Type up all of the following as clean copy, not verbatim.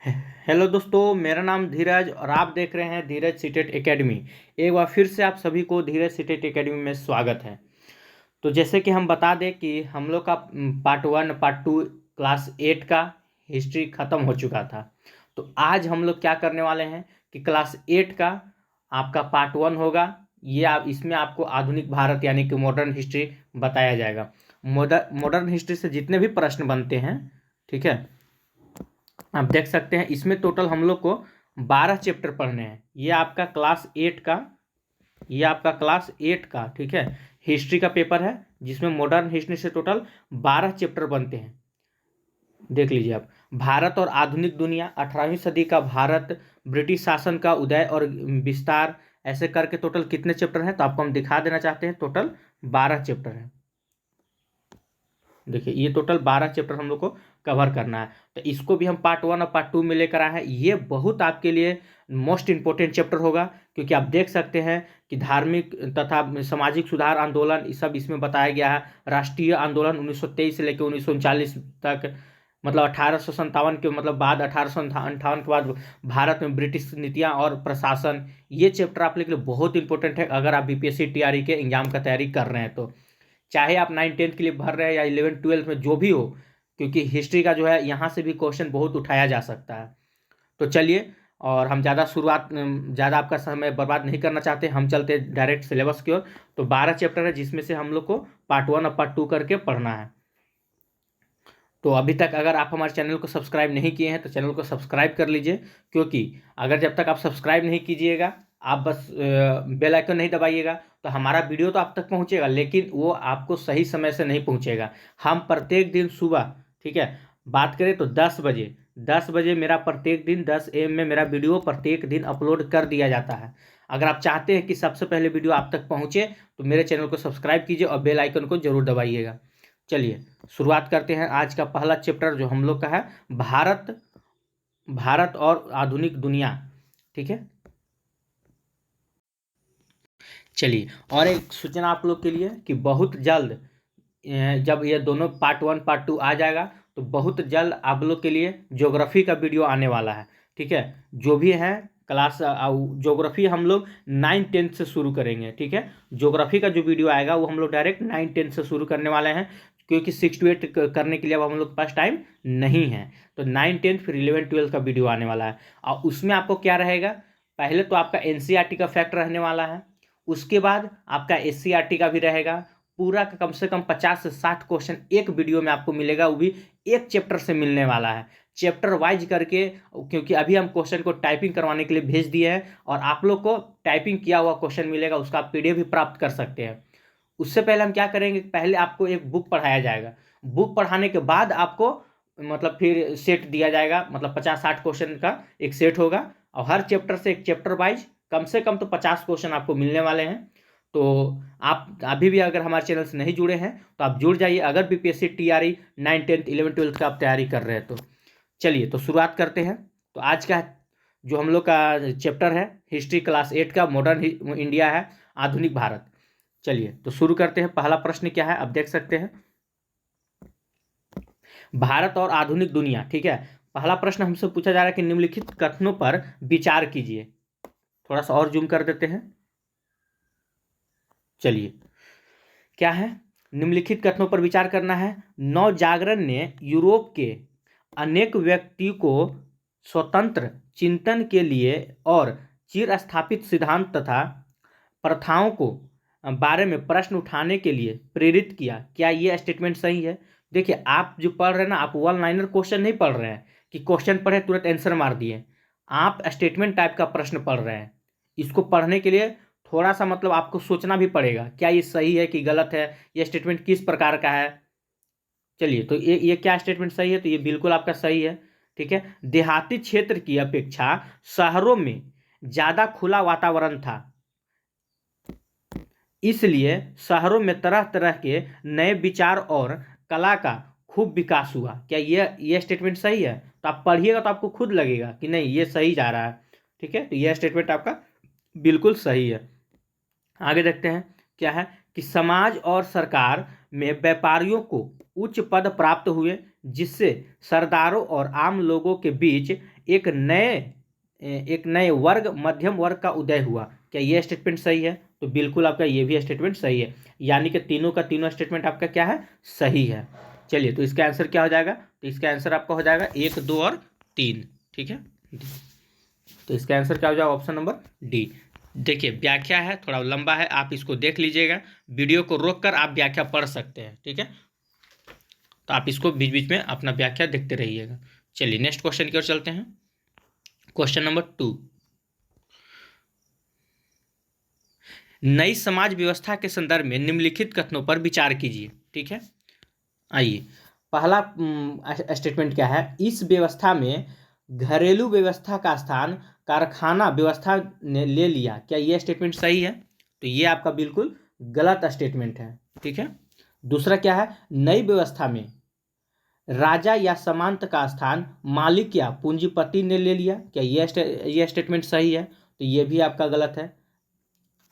हे- hello दोस्तों, मेरा नाम धीरज और आप देख रहे हैं धीरज सीटेट एकेडमी। एक बार फिर से आप सभी को धीरज सीटेट एकेडमी में स्वागत है। तो जैसे कि हम बता दें कि हम लोग का पार्ट 1 पार्ट 2 क्लास 8 का हिस्ट्री ख़त्म हो चुका था। तो आज हम लोग क्या करने वाले हैं कि क्लास 8 का आपका पार्ट 1 होगा। ये आप इसमें आपको आधुनिक भारत यानी कि मॉडर्न हिस्ट्री बताया जाएगा। मॉडर्न हिस्ट्री से जितने भी प्रश्न बनते हैं, ठीक है, आप देख सकते हैं इसमें टोटल हम लोग को 12 चैप्टर पढ़ने हैं। ये आपका क्लास 8 का, ठीक है, हिस्ट्री का पेपर है जिसमें मॉडर्न हिस्ट्री से टोटल 12 चैप्टर बनते हैं। देख लीजिए आप। भारत और आधुनिक दुनिया, 18वीं सदी का भारत, ब्रिटिश शासन का उदय और विस्तार, ऐसे करके टोटल कितने चैप्टर हैं तो आपको हम दिखा देना चाहते हैं। टोटल 12 चैप्टर हैं। देखिए, ये टोटल 12 चैप्टर हम लोग को कवर करना है। तो इसको भी हम पार्ट 1 और पार्ट 2 में लेकर आए हैं। ये बहुत आपके लिए मोस्ट इंपॉर्टेंट चैप्टर होगा, क्योंकि आप देख सकते हैं कि धार्मिक तथा सामाजिक सुधार आंदोलन ये सब इसमें बताया गया है। राष्ट्रीय आंदोलन 1923 से लेकर 1939 तक, मतलब 1857 के मतलब बाद 1858 के बाद भारत में ब्रिटिश नीतियाँ और प्रशासन। ये चैप्टर आप लोग के लिए बहुत इंपॉर्टेंट है अगर आप बीपीएससी टीआरई के एग्जाम का तैयारी कर रहे हैं तो। चाहे आप 9th 10th के लिए भर रहे हैं या 11th 12th में जो भी हो, क्योंकि हिस्ट्री का जो है यहाँ से भी क्वेश्चन बहुत उठाया जा सकता है। तो चलिए, और हम ज़्यादा आपका समय बर्बाद नहीं करना चाहते, हम चलते डायरेक्ट सिलेबस की ओर। तो 12 चैप्टर है जिसमें से हम लोग को पार्ट 1 और पार्ट 2 करके पढ़ना है। तो अभी तक अगर आप हमारे चैनल को सब्सक्राइब नहीं किए हैं तो चैनल को सब्सक्राइब कर लीजिए, क्योंकि अगर जब तक आप सब्सक्राइब नहीं कीजिएगा, आप बस बेल आइकन नहीं दबाइएगा, तो हमारा वीडियो तो आप तक पहुंचेगा लेकिन वो आपको सही समय से नहीं पहुंचेगा। हम प्रत्येक दिन सुबह, ठीक है, बात करें तो 10 बजे मेरा प्रत्येक दिन 10 AM में मेरा वीडियो प्रत्येक दिन अपलोड कर दिया जाता है। अगर आप चाहते हैं कि सबसे पहले वीडियो आप तक पहुंचे तो मेरे चैनल को सब्सक्राइब कीजिए और बेल आइकन को जरूर दबाइएगा। चलिए शुरुआत करते हैं। आज का पहला चैप्टर जो हम लोग का है, भारत भारत और आधुनिक दुनिया, ठीक है। चलिए, और एक सूचना आप लोग के लिए कि बहुत जल्द जब ये दोनों पार्ट 1 पार्ट 2 आ जाएगा तो बहुत जल्द आप लोग के लिए ज्योग्राफी का वीडियो आने वाला है, ठीक है। जो भी है क्लास ज्योग्राफी हम लोग 9th 10th से शुरू करेंगे, ठीक है। ज्योग्राफी का जो वीडियो आएगा वो हम लोग डायरेक्ट 9th 10th से शुरू करने वाले हैं, क्योंकि 6 to 8 करने के लिए अब हम लोग के पास टाइम नहीं है। तो 9th 10th फिर 11th 12th का वीडियो आने वाला है। और उसमें आपको क्या रहेगा, पहले तो आपका एनसीईआरटी का फैक्ट रहने वाला है, उसके बाद आपका एससीईआरटी का भी रहेगा। पूरा का कम से कम 50 से 60 क्वेश्चन एक वीडियो में आपको मिलेगा, वो भी एक चैप्टर से मिलने वाला है, चैप्टर वाइज करके। क्योंकि अभी हम क्वेश्चन को टाइपिंग करवाने के लिए भेज दिए हैं और आप लोग को टाइपिंग किया हुआ क्वेश्चन मिलेगा, उसका आप पीडीएफ भी प्राप्त कर सकते हैं। उससे पहले हम क्या करेंगे, पहले आपको एक बुक पढ़ाया जाएगा। बुक पढ़ाने के बाद आपको मतलब फिर सेट दिया जाएगा, मतलब 50-60 क्वेश्चन का एक सेट होगा। और हर चैप्टर से एक चैप्टर वाइज कम से कम तो 50 क्वेश्चन आपको मिलने वाले हैं। तो आप अभी भी अगर हमारे चैनल से नहीं जुड़े हैं तो आप जुड़ जाइए, अगर BPSC TRE 9th 10th 11th 12th का आप तैयारी कर रहे हैं तो। चलिए तो शुरुआत करते हैं। तो आज का जो हम लोग का चैप्टर है हिस्ट्री क्लास 8 का, मॉडर्न इंडिया है, आधुनिक भारत। चलिए तो शुरू करते हैं। पहला प्रश्न क्या है, आप देख सकते हैं, भारत और आधुनिक दुनिया, ठीक है। पहला प्रश्न हमसे पूछा जा रहा है कि निम्नलिखित कथनों पर विचार कीजिए। थोड़ा सा और जूम कर देते हैं। चलिए, क्या है, निम्नलिखित कथनों पर विचार करना है। नव जागरण ने यूरोप के अनेक व्यक्ति को स्वतंत्र चिंतन के लिए और चिर स्थापित सिद्धांत तथा प्रथाओं को बारे में प्रश्न उठाने के लिए प्रेरित किया। क्या ये स्टेटमेंट सही है? देखिए, आप जो पढ़ रहे हैं ना, आप वन लाइनर क्वेश्चन नहीं पढ़ रहे हैं कि क्वेश्चन पढ़े तुरंत आंसर मार दिए। आप स्टेटमेंट टाइप का प्रश्न पढ़ रहे हैं। इसको पढ़ने के लिए थोड़ा सा मतलब आपको सोचना भी पड़ेगा, क्या ये सही है कि गलत है, ये स्टेटमेंट किस प्रकार का है। चलिए, तो ये क्या स्टेटमेंट सही है, तो ये बिल्कुल आपका सही है, ठीक है। देहाती क्षेत्र की अपेक्षा शहरों में ज़्यादा खुला वातावरण था, इसलिए शहरों में तरह तरह के नए विचार और कला का खूब विकास हुआ। क्या ये स्टेटमेंट सही है? तो आप पढ़िएगा तो आपको खुद लगेगा कि नहीं ये सही जा रहा है, ठीक है। तो यह स्टेटमेंट आपका बिल्कुल सही है। आगे देखते हैं, क्या है कि समाज और सरकार में व्यापारियों को उच्च पद प्राप्त हुए, जिससे सरदारों और आम लोगों के बीच एक नए वर्ग मध्यम वर्ग का उदय हुआ। क्या ये स्टेटमेंट सही है? तो बिल्कुल आपका ये भी स्टेटमेंट सही है, यानी कि तीनों का तीनों स्टेटमेंट आपका क्या है, सही है। चलिए, तो इसका आंसर क्या हो जाएगा? तो इसका आंसर आपका हो जाएगा 1, 2 और 3। ठीक है, तो इसका आंसर क्या हो जाएगा? Option number D. देखिए, व्याख्या है, थोड़ा लंबा है, आप इसको देख लीजिएगा, वीडियो को रोककर आप व्याख्या पढ़ सकते हैं। ठीक है, तो आप इसको बीच बीच में अपना व्याख्या देखते रहिएगा। चलिए नेक्स्ट क्वेश्चन की ओर चलते हैं। क्वेश्चन नंबर 2, नई समाज व्यवस्था के संदर्भ में निम्नलिखित कथनों पर विचार कीजिए। ठीक है, आइए, पहला स्टेटमेंट क्या है? इस व्यवस्था में घरेलू व्यवस्था का स्थान कारखाना व्यवस्था ने ले लिया। क्या यह स्टेटमेंट सही है? तो ये आपका बिल्कुल गलत स्टेटमेंट है। ठीक है, दूसरा क्या है? नई व्यवस्था में राजा या सामंत का स्थान मालिक या पूंजीपति ने ले लिया। क्या यह स्टेटमेंट सही है? तो ये भी आपका गलत है।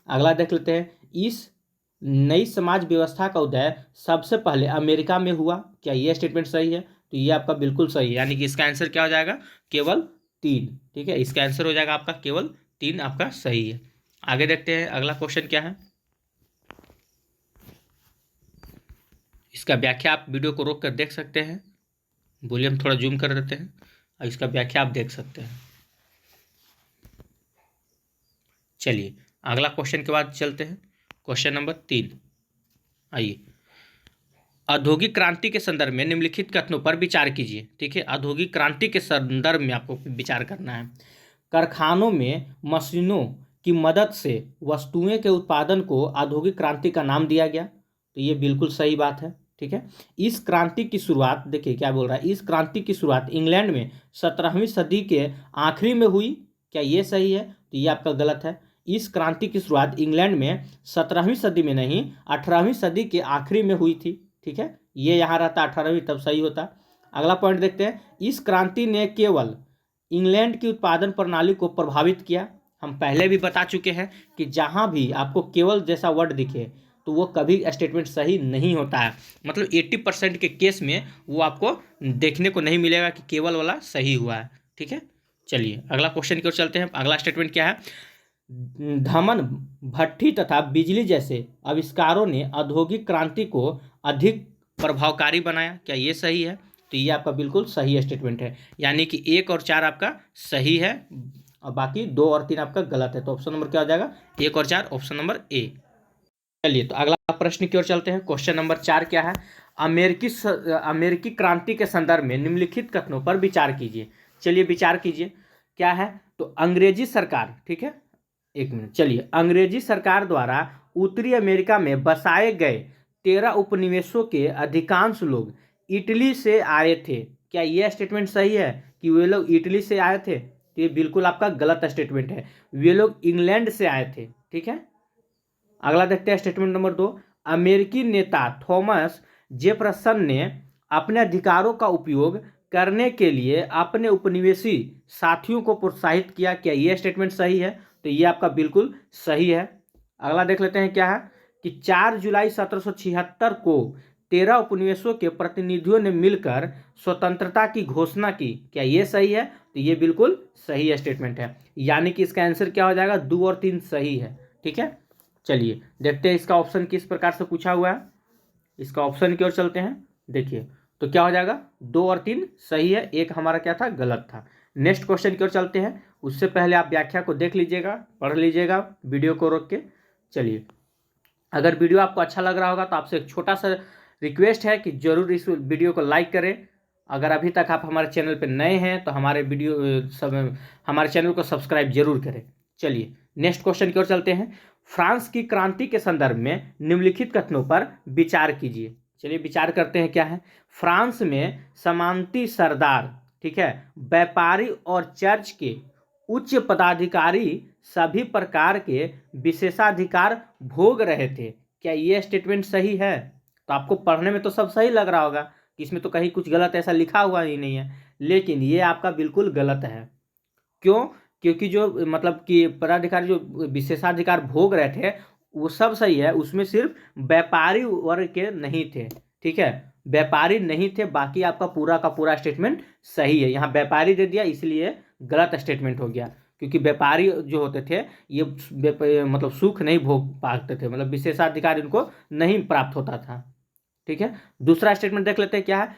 अगला देख लेते हैं, इस नई समाज व्यवस्था का उदय सबसे पहले अमेरिका में हुआ। क्या यह स्टेटमेंट सही है? तो ये आपका बिल्कुल सही है, यानी कि इसका आंसर क्या हो जाएगा? केवल 3। ठीक है, इसका आंसर हो जाएगा आपका केवल 3, आपका सही है। आगे देखते हैं अगला क्वेश्चन क्या है। इसका व्याख्या आप वीडियो को रोक कर देख सकते हैं, वॉल्यूम थोड़ा जूम कर देते हैं और इसका व्याख्या आप देख सकते हैं। चलिए अगला क्वेश्चन के बाद चलते हैं, क्वेश्चन नंबर 3। आइए, औद्योगिक क्रांति के संदर्भ में निम्नलिखित कथनों पर विचार कीजिए। ठीक है, औद्योगिक क्रांति के संदर्भ में आपको विचार करना है। कारखानों में मशीनों की मदद से वस्तुएं के उत्पादन को औद्योगिक क्रांति का नाम दिया गया। तो ये बिल्कुल सही बात है। ठीक है, इस क्रांति की शुरुआत, देखिए क्या बोल रहा है, इस क्रांति की शुरुआत इंग्लैंड में 17वीं सदी के आखिरी में हुई। क्या ये सही है? तो ये आपका गलत है। इस क्रांति की शुरुआत इंग्लैंड में 17वीं सदी में नहीं, 18वीं सदी के आखिरी में हुई थी। ठीक है, ये यहाँ रहता 18वीं, तब सही होता। अगला पॉइंट देखते हैं, इस क्रांति ने केवल इंग्लैंड की उत्पादन प्रणाली को प्रभावित किया। हम पहले भी बता चुके हैं कि जहाँ भी आपको केवल जैसा वर्ड दिखे तो वो कभी स्टेटमेंट सही नहीं होता है। मतलब 80% के केस में वो आपको देखने को नहीं मिलेगा कि केवल वाला सही हुआ है। ठीक है, चलिए अगला क्वेश्चन की ओर चलते हैं। अगला स्टेटमेंट क्या है? धमन, भट्ठी तथा बिजली जैसे आविष्कारों ने औद्योगिक क्रांति को अधिक प्रभावकारी बनाया। क्या ये सही है? तो ये आपका बिल्कुल सही स्टेटमेंट है, यानी कि 1 और 4 आपका सही है और बाकी 2 और 3 आपका गलत है। तो ऑप्शन नंबर क्या हो जाएगा? 1 और 4, ऑप्शन नंबर ए। चलिए, तो अगला प्रश्न की ओर चलते हैं। क्वेश्चन नंबर 4 क्या है? अमेरिकी क्रांति के संदर्भ में निम्नलिखित कथनों पर विचार कीजिए। चलिए विचार कीजिए, क्या है? तो अंग्रेजी सरकार, ठीक है, एक मिनट, चलिए, अंग्रेजी सरकार द्वारा उत्तरी अमेरिका में बसाए गए 13 उपनिवेशों के अधिकांश लोग इटली से आए थे। क्या यह स्टेटमेंट सही है कि वे लोग इटली से आए थे? तो ये बिल्कुल आपका गलत स्टेटमेंट है, वे लोग इंग्लैंड से आए थे। ठीक है, अगला देखते हैं स्टेटमेंट नंबर 2। अमेरिकी नेता थॉमस जेफरसन ने अपने अधिकारों का उपयोग करने के लिए अपने उपनिवेशी साथियों को प्रोत्साहित किया। क्या यह स्टेटमेंट सही है? तो ये आपका बिल्कुल सही है। अगला देख लेते हैं, क्या है कि 4 जुलाई 1776 को 13 उपनिवेशों के प्रतिनिधियों ने मिलकर स्वतंत्रता की घोषणा की। क्या ये सही है? तो ये बिल्कुल सही स्टेटमेंट है, यानी कि इसका आंसर क्या हो जाएगा? 2 और 3 सही है। ठीक है, चलिए देखते हैं इसका ऑप्शन किस प्रकार से पूछा हुआ है। इसका ऑप्शन की ओर चलते हैं। देखिए, तो क्या हो जाएगा? 2 और 3 सही है, 1 हमारा क्या था? गलत था। नेक्स्ट क्वेश्चन की ओर चलते हैं, उससे पहले आप व्याख्या को देख लीजिएगा, पढ़ लीजिएगा वीडियो को रोक के। चलिए, अगर वीडियो आपको अच्छा लग रहा होगा तो आपसे एक छोटा सा रिक्वेस्ट है कि जरूर इस वीडियो को लाइक करें। अगर अभी तक आप हमारे चैनल पर नए हैं तो हमारे चैनल को सब्सक्राइब जरूर करें। चलिए नेक्स्ट क्वेश्चन की ओर चलते हैं। फ्रांस की क्रांति के संदर्भ में निम्नलिखित कथनों पर विचार कीजिए। चलिए विचार करते हैं, क्या है? फ्रांस में सामंती सरदार, ठीक है, व्यापारी और चर्च के उच्च पदाधिकारी सभी प्रकार के विशेषाधिकार भोग रहे थे। क्या ये स्टेटमेंट सही है? तो आपको पढ़ने में तो सब सही लग रहा होगा कि इसमें तो कहीं कुछ गलत ऐसा लिखा हुआ ही नहीं है, लेकिन ये आपका बिल्कुल गलत है। क्यों? क्योंकि जो मतलब कि पदाधिकारी जो विशेषाधिकार भोग रहे थे वो सब सही है, उसमें सिर्फ व्यापारी वर्ग के नहीं थे। ठीक है, व्यापारी नहीं थे, बाकी आपका पूरा का पूरा स्टेटमेंट सही है। यहाँ व्यापारी दे दिया इसलिए गलत स्टेटमेंट हो गया, क्योंकि व्यापारी जो होते थे ये मतलब सुख नहीं भोग पाते थे, मतलब विशेषाधिकार इनको नहीं प्राप्त होता था। ठीक है, दूसरा स्टेटमेंट देख लेते हैं क्या है।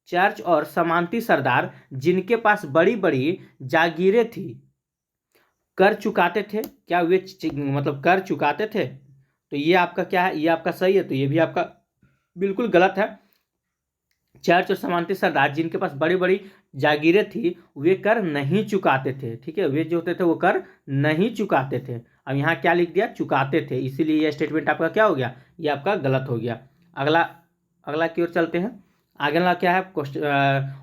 चर्च और सामंती सरदार जिनके पास बड़ी बड़ी जागीरें थी कर चुकाते थे, क्या वे मतलब कर चुकाते थे? तो ये आपका क्या है, ये आपका सही है, तो ये भी आपका बिल्कुल गलत है। चर्च और सामंती सरदार जिनके पास बड़ी बड़ी जागीरें थी वे कर नहीं चुकाते थे। ठीक है, वे जो होते थे वो कर नहीं चुकाते थे। अब यहाँ क्या लिख दिया, चुकाते थे, इसीलिए ये स्टेटमेंट आपका क्या हो गया, ये आपका गलत हो गया। अगला की ओर चलते हैं। अगला क्या है,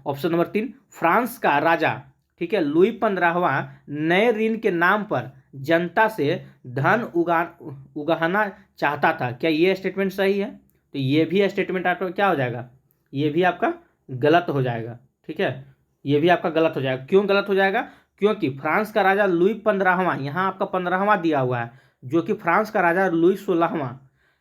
ऑप्शन नंबर 3, फ्रांस का राजा, ठीक है, लुई 15वां नए ऋण के नाम पर जनता से धन उगाहना चाहता था, क्या ये स्टेटमेंट सही है? तो ये भी स्टेटमेंट आपका क्या हो जाएगा, ये भी आपका गलत हो जाएगा। ठीक है, ये भी आपका गलत हो जाएगा। क्यों गलत हो जाएगा? क्योंकि फ्रांस का राजा लुई 15वां, यहाँ आपका 15वां दिया हुआ है, जो कि फ्रांस का राजा लुई 16वां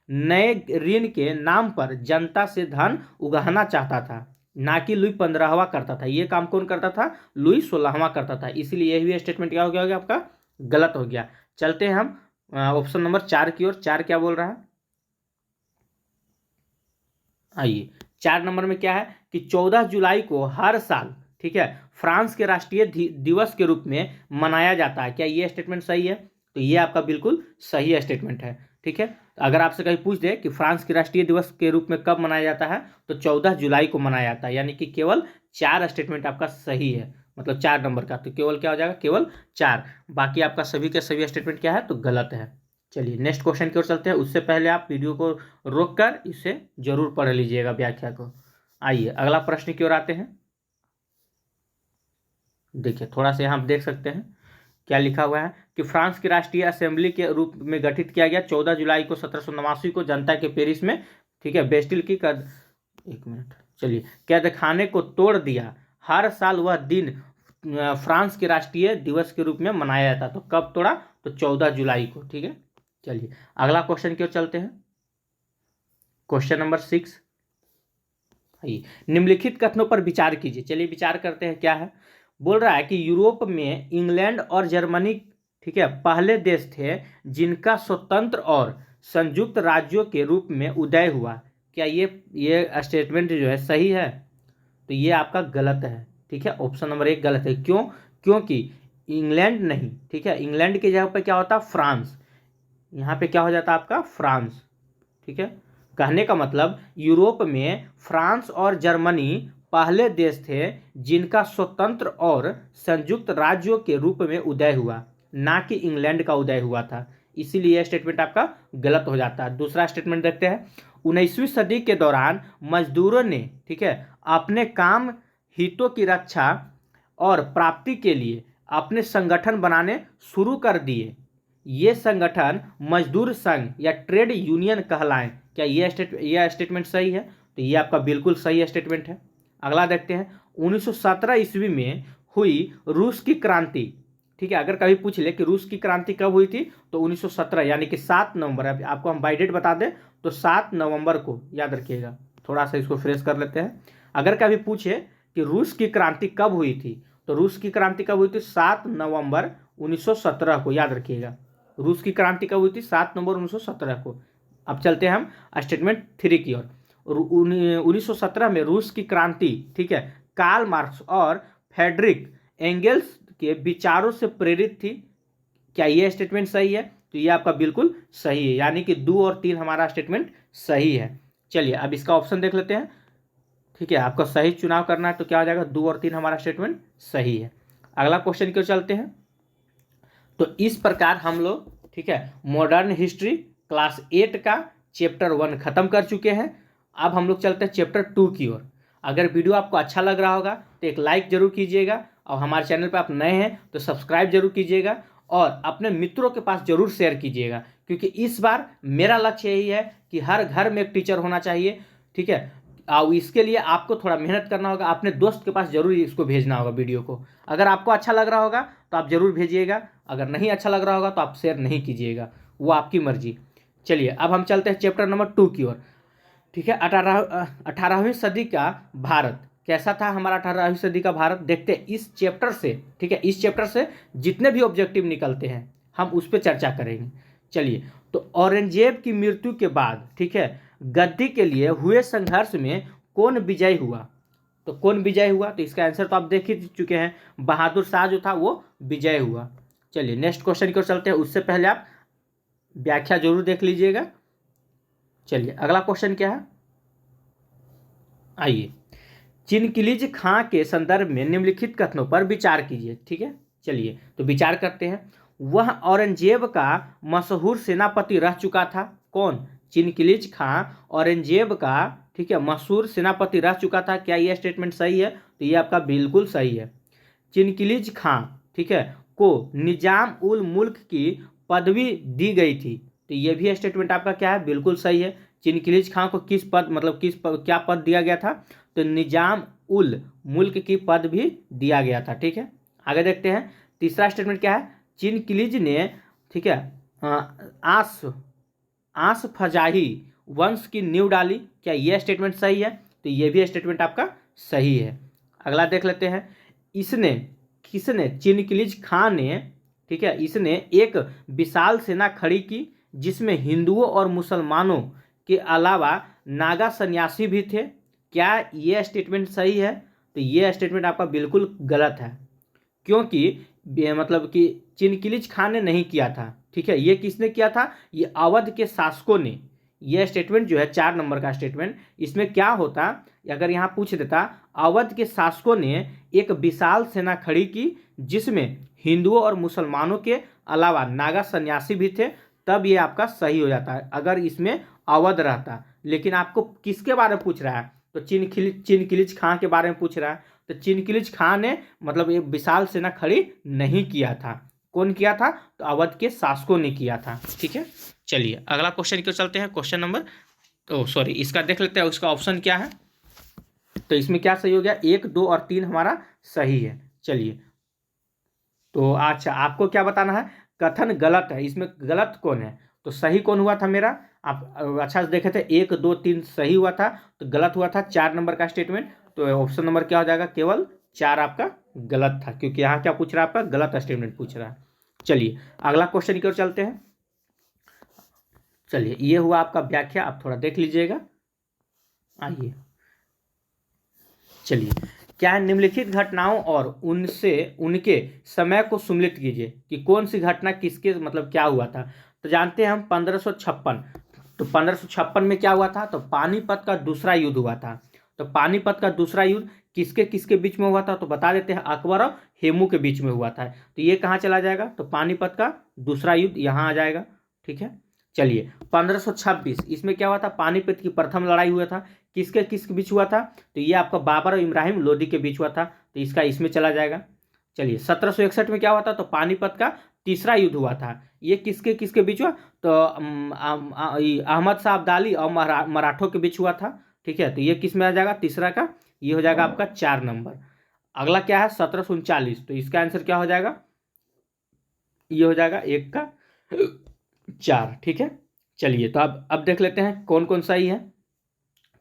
नए ऋण के नाम पर जनता से धन उगाहना चाहता था, ना कि लुई 15वां करता था। ये काम कौन करता था, लुई 16वां करता था, इसीलिए यह भी स्टेटमेंट क्या हो गया आपका गलत हो गया। चलते हैं हम ऑप्शन नंबर 4 की ओर। 4 क्या बोल रहा है, आइए 4 नंबर में क्या है कि 14 जुलाई को हर साल, ठीक है, फ्रांस के राष्ट्रीय दिवस के रूप में मनाया जाता है, क्या ये स्टेटमेंट सही है? तो ये आपका बिल्कुल सही स्टेटमेंट है। ठीक है, अगर आपसे कहीं पूछ दे कि फ्रांस के राष्ट्रीय दिवस के रूप में कब मनाया जाता है, तो 14 जुलाई को मनाया जाता है, यानी कि केवल 4 स्टेटमेंट आपका सही है, मतलब 4 नंबर का, तो केवल क्या हो जाएगा, केवल 4। बाकी आपका सभी के सभी स्टेटमेंट क्या है, तो गलत है। चलिए नेक्स्ट क्वेश्चन की ओर चलते हैं, उससे पहले आप वीडियो को रोककर इसे जरूर पढ़ लीजिएगा व्याख्या को। आइए अगला प्रश्न की ओर आते हैं। देखिए थोड़ा सा यहाँ आप देख सकते हैं क्या लिखा हुआ है कि फ्रांस की राष्ट्रीय असेंबली के रूप में गठित किया गया 14 जुलाई को 1789 को जनता के पेरिस में, ठीक है, बेस्टिल की एक मिनट, चलिए, कैद खाने को तोड़ दिया। हर साल वह दिन फ्रांस के राष्ट्रीय दिवस के रूप में मनाया जाता। तो कब तोड़ा, तो 14 जुलाई को। ठीक है, चलिए अगला क्वेश्चन की ओर चलते हैं। क्वेश्चन नंबर 6, निम्नलिखित कथनों पर विचार कीजिए। चलिए विचार करते हैं क्या है। बोल रहा है कि यूरोप में इंग्लैंड और जर्मनी, ठीक है, पहले देश थे जिनका स्वतंत्र और संयुक्त राज्यों के रूप में उदय हुआ, क्या ये स्टेटमेंट जो है सही है? तो ये आपका गलत है। ठीक है, ऑप्शन नंबर 1 गलत है। क्यों? क्योंकि इंग्लैंड नहीं, ठीक है, इंग्लैंड की जगह पर क्या होता, फ्रांस, यहाँ पे क्या हो जाता आपका फ्रांस। ठीक है, कहने का मतलब यूरोप में फ्रांस और जर्मनी पहले देश थे जिनका स्वतंत्र और संयुक्त राज्यों के रूप में उदय हुआ, ना कि इंग्लैंड का उदय हुआ था, इसीलिए यह स्टेटमेंट आपका गलत हो जाता है। दूसरा स्टेटमेंट देखते हैं। 19वीं सदी के दौरान मजदूरों ने, ठीक है, अपने काम हितों की रक्षा और प्राप्ति के लिए अपने संगठन बनाने शुरू कर दिए। ये संगठन मजदूर संघ या ट्रेड यूनियन कहलाएं, क्या ये स्टेटमेंट सही है? तो ये आपका बिल्कुल सही स्टेटमेंट है। अगला देखते हैं। 1917 ईस्वी में हुई रूस की क्रांति, ठीक है, अगर कभी पूछ ले कि रूस की क्रांति कब हुई थी, तो 1917 यानी कि 7 नवंबर, आपको हम बाई डेट बता दें तो 7 नवंबर को याद रखिएगा। थोड़ा सा इसको फ्रेश कर लेते हैं। अगर कभी पूछे कि रूस की क्रांति कब हुई थी, तो रूस की क्रांति कब हुई थी, 7 नवंबर 1917 को, याद रखिएगा। रूस की क्रांति कब हुई थी, 7 नवंबर 1917 को। अब चलते हैं हम स्टेटमेंट 3 की ओर। 1917 में रूस की क्रांति, ठीक है, कार्ल मार्क्स और फ्रेडरिक एंगेल्स के विचारों से प्रेरित थी, क्या ये स्टेटमेंट सही है? तो ये आपका बिल्कुल सही है, यानी कि 2 और 3 हमारा स्टेटमेंट सही है। चलिए अब इसका ऑप्शन देख लेते हैं। ठीक है, आपको सही चुनाव करना है तो क्या हो जाएगा, 2 और 3 हमारा स्टेटमेंट सही है। अगला क्वेश्चन की ओर चलते हैं। तो इस प्रकार हम लोग, ठीक है, मॉडर्न हिस्ट्री क्लास 8 का चैप्टर 1 खत्म कर चुके हैं। अब हम लोग चलते हैं चैप्टर 2 की ओर। अगर वीडियो आपको अच्छा लग रहा होगा तो एक लाइक जरूर कीजिएगा, और हमारे चैनल पर आप नए हैं तो सब्सक्राइब जरूर कीजिएगा, और अपने मित्रों के पास जरूर शेयर कीजिएगा, क्योंकि इस बार मेरा लक्ष्य यही है कि हर घर में एक टीचर होना चाहिए। ठीक है, और इसके लिए आपको थोड़ा मेहनत करना होगा, अपने दोस्त के पास जरूर इसको भेजना होगा वीडियो को। अगर आपको अच्छा लग रहा होगा तो आप जरूर भेजिएगा, अगर नहीं अच्छा लग रहा होगा तो आप शेयर नहीं कीजिएगा, वो आपकी मर्जी। चलिए अब हम चलते हैं चैप्टर नंबर 2 की ओर। ठीक है। 18वीं सदी का भारत कैसा था? हमारा 18वीं सदी का भारत देखते हैं इस चैप्टर से। ठीक है, इस चैप्टर से जितने भी ऑब्जेक्टिव निकलते हैं हम उस पर चर्चा करेंगे। चलिए, तो औरंगजेब की मृत्यु के बाद, ठीक है, गद्दी के लिए हुए संघर्ष में कौन विजयी हुआ? तो कौन विजय हुआ? तो इसका आंसर तो आप देख ही चुके हैं, बहादुर शाह जो था वो विजय हुआ। चलिए नेक्स्ट क्वेश्चन की ओर चलते हैं, उससे पहले आप व्याख्या जरूर देख लीजिएगा। चलिए अगला क्वेश्चन क्या है, आइए, चिनकिलीज खां के संदर्भ में निम्नलिखित कथनों पर विचार कीजिए। ठीक है, चलिए तो विचार करते हैं। वह औरंगजेब का मशहूर सेनापति रह चुका था। कौन? चिनकिलीज खां औरंगजेब का, ठीक है, मशहूर सेनापति रह चुका था। क्या यह स्टेटमेंट सही है? तो ये आपका बिल्कुल सही है। चिनकिलीज खां, ठीक है, को निजाम उल मुल्क की पदवी दी गई थी। तो ये भी स्टेटमेंट आपका क्या है? बिल्कुल सही है। चिनकिलीज खां को किस पद, मतलब क्या पद दिया गया था? तो निजाम उल मुल्क की पद भी दिया गया था। ठीक है, आगे देखते हैं। तीसरा स्टेटमेंट क्या है? चिनकिलीज ने, ठीक है, आस फजाही वंश की नींव डाली। क्या यह स्टेटमेंट सही है? तो यह भी स्टेटमेंट आपका सही है। अगला देख लेते हैं। इसने, किसने? चिनकिलीज खां ने, ठीक है, इसने एक विशाल सेना खड़ी की जिसमें हिंदुओं और मुसलमानों के अलावा नागा सन्यासी भी थे। क्या यह स्टेटमेंट सही है? तो यह स्टेटमेंट आपका बिल्कुल गलत है, क्योंकि मतलब कि चिनकिलीज खान ने नहीं किया था। ठीक है, ये किसने किया था? ये अवध के शासकों ने। यह स्टेटमेंट जो है 4 नंबर का स्टेटमेंट, इसमें क्या होता अगर यहाँ पूछ देता, अवध के शासकों ने एक विशाल सेना खड़ी की जिसमें हिंदुओं और मुसलमानों के अलावा नागा सन्यासी भी थे, तब ये आपका सही हो जाता है अगर इसमें अवध रहता। लेकिन आपको किसके बारे में पूछ रहा है? तो चिनकिलीज खां के बारे में पूछ रहा है। तो चिनकिलीज खां ने मतलब ये विशाल सेना खड़ी नहीं किया था। कौन किया था? तो अवध के शासकों ने किया था। ठीक है, चलिए अगला क्वेश्चन की ओर चलते हैं। क्वेश्चन नंबर सॉरी इसका देख लेते हैं, उसका ऑप्शन क्या है। तो इसमें क्या सही हो गया? 1, 2 और 3 हमारा सही है। चलिए, तो अच्छा आपको क्या बताना है? कथन गलत है, इसमें गलत कौन है? तो सही कौन हुआ था मेरा? आप अच्छा से देखे थे, 1, 2, 3 सही हुआ था, तो गलत हुआ था 4 नंबर का स्टेटमेंट। तो ऑप्शन नंबर क्या हो जाएगा? केवल 4 आपका गलत था, क्योंकि यहाँ क्या पूछ रहा है? आपका गलत स्टेटमेंट पूछ रहा है। चलिए अगला क्वेश्चन की ओर चलते हैं। चलिए ये हुआ आपका व्याख्या, आप थोड़ा देख लीजिएगा। आइए, चलिए, क्या निम्नलिखित घटनाओं और उनसे उनके समय को सुमिलित कीजिए कि कौन सी घटना किसके मतलब क्या हुआ था। तो जानते हैं हम 1556। तो 1556 में क्या हुआ था? तो पानीपत का दूसरा युद्ध हुआ था। तो पानीपत का दूसरा युद्ध किसके किसके बीच में हुआ था? तो बता देते हैं, अकबर और हेमू के बीच में हुआ था। तो ये कहाँ चला जाएगा? तो पानीपत का दूसरा युद्ध यहाँ आ जाएगा। ठीक है, चलिए 1526 इसमें क्या हुआ था? पानीपत की प्रथम लड़ाई हुआ था। किसके किसके बीच हुआ था? तो ये आपका बाबर और इब्राहिम लोदी के बीच हुआ था, तो इसका इसमें चला जाएगा। चलिए 1761 में क्या हुआ था? तो पानीपत का तीसरा युद्ध हुआ था। ये किसके किसके बीच हुआ? तो अहमद शाह अब्दाली और मराठों के बीच हुआ था। ठीक है, तो ये किस में आ जाएगा? तीसरा का, ये हो जाएगा आपका 4 नंबर। अगला क्या है? 1739, तो इसका आंसर क्या हो जाएगा? ये हो जाएगा 1 का 4। ठीक है, चलिए तो अब देख लेते हैं कौन कौन सही है।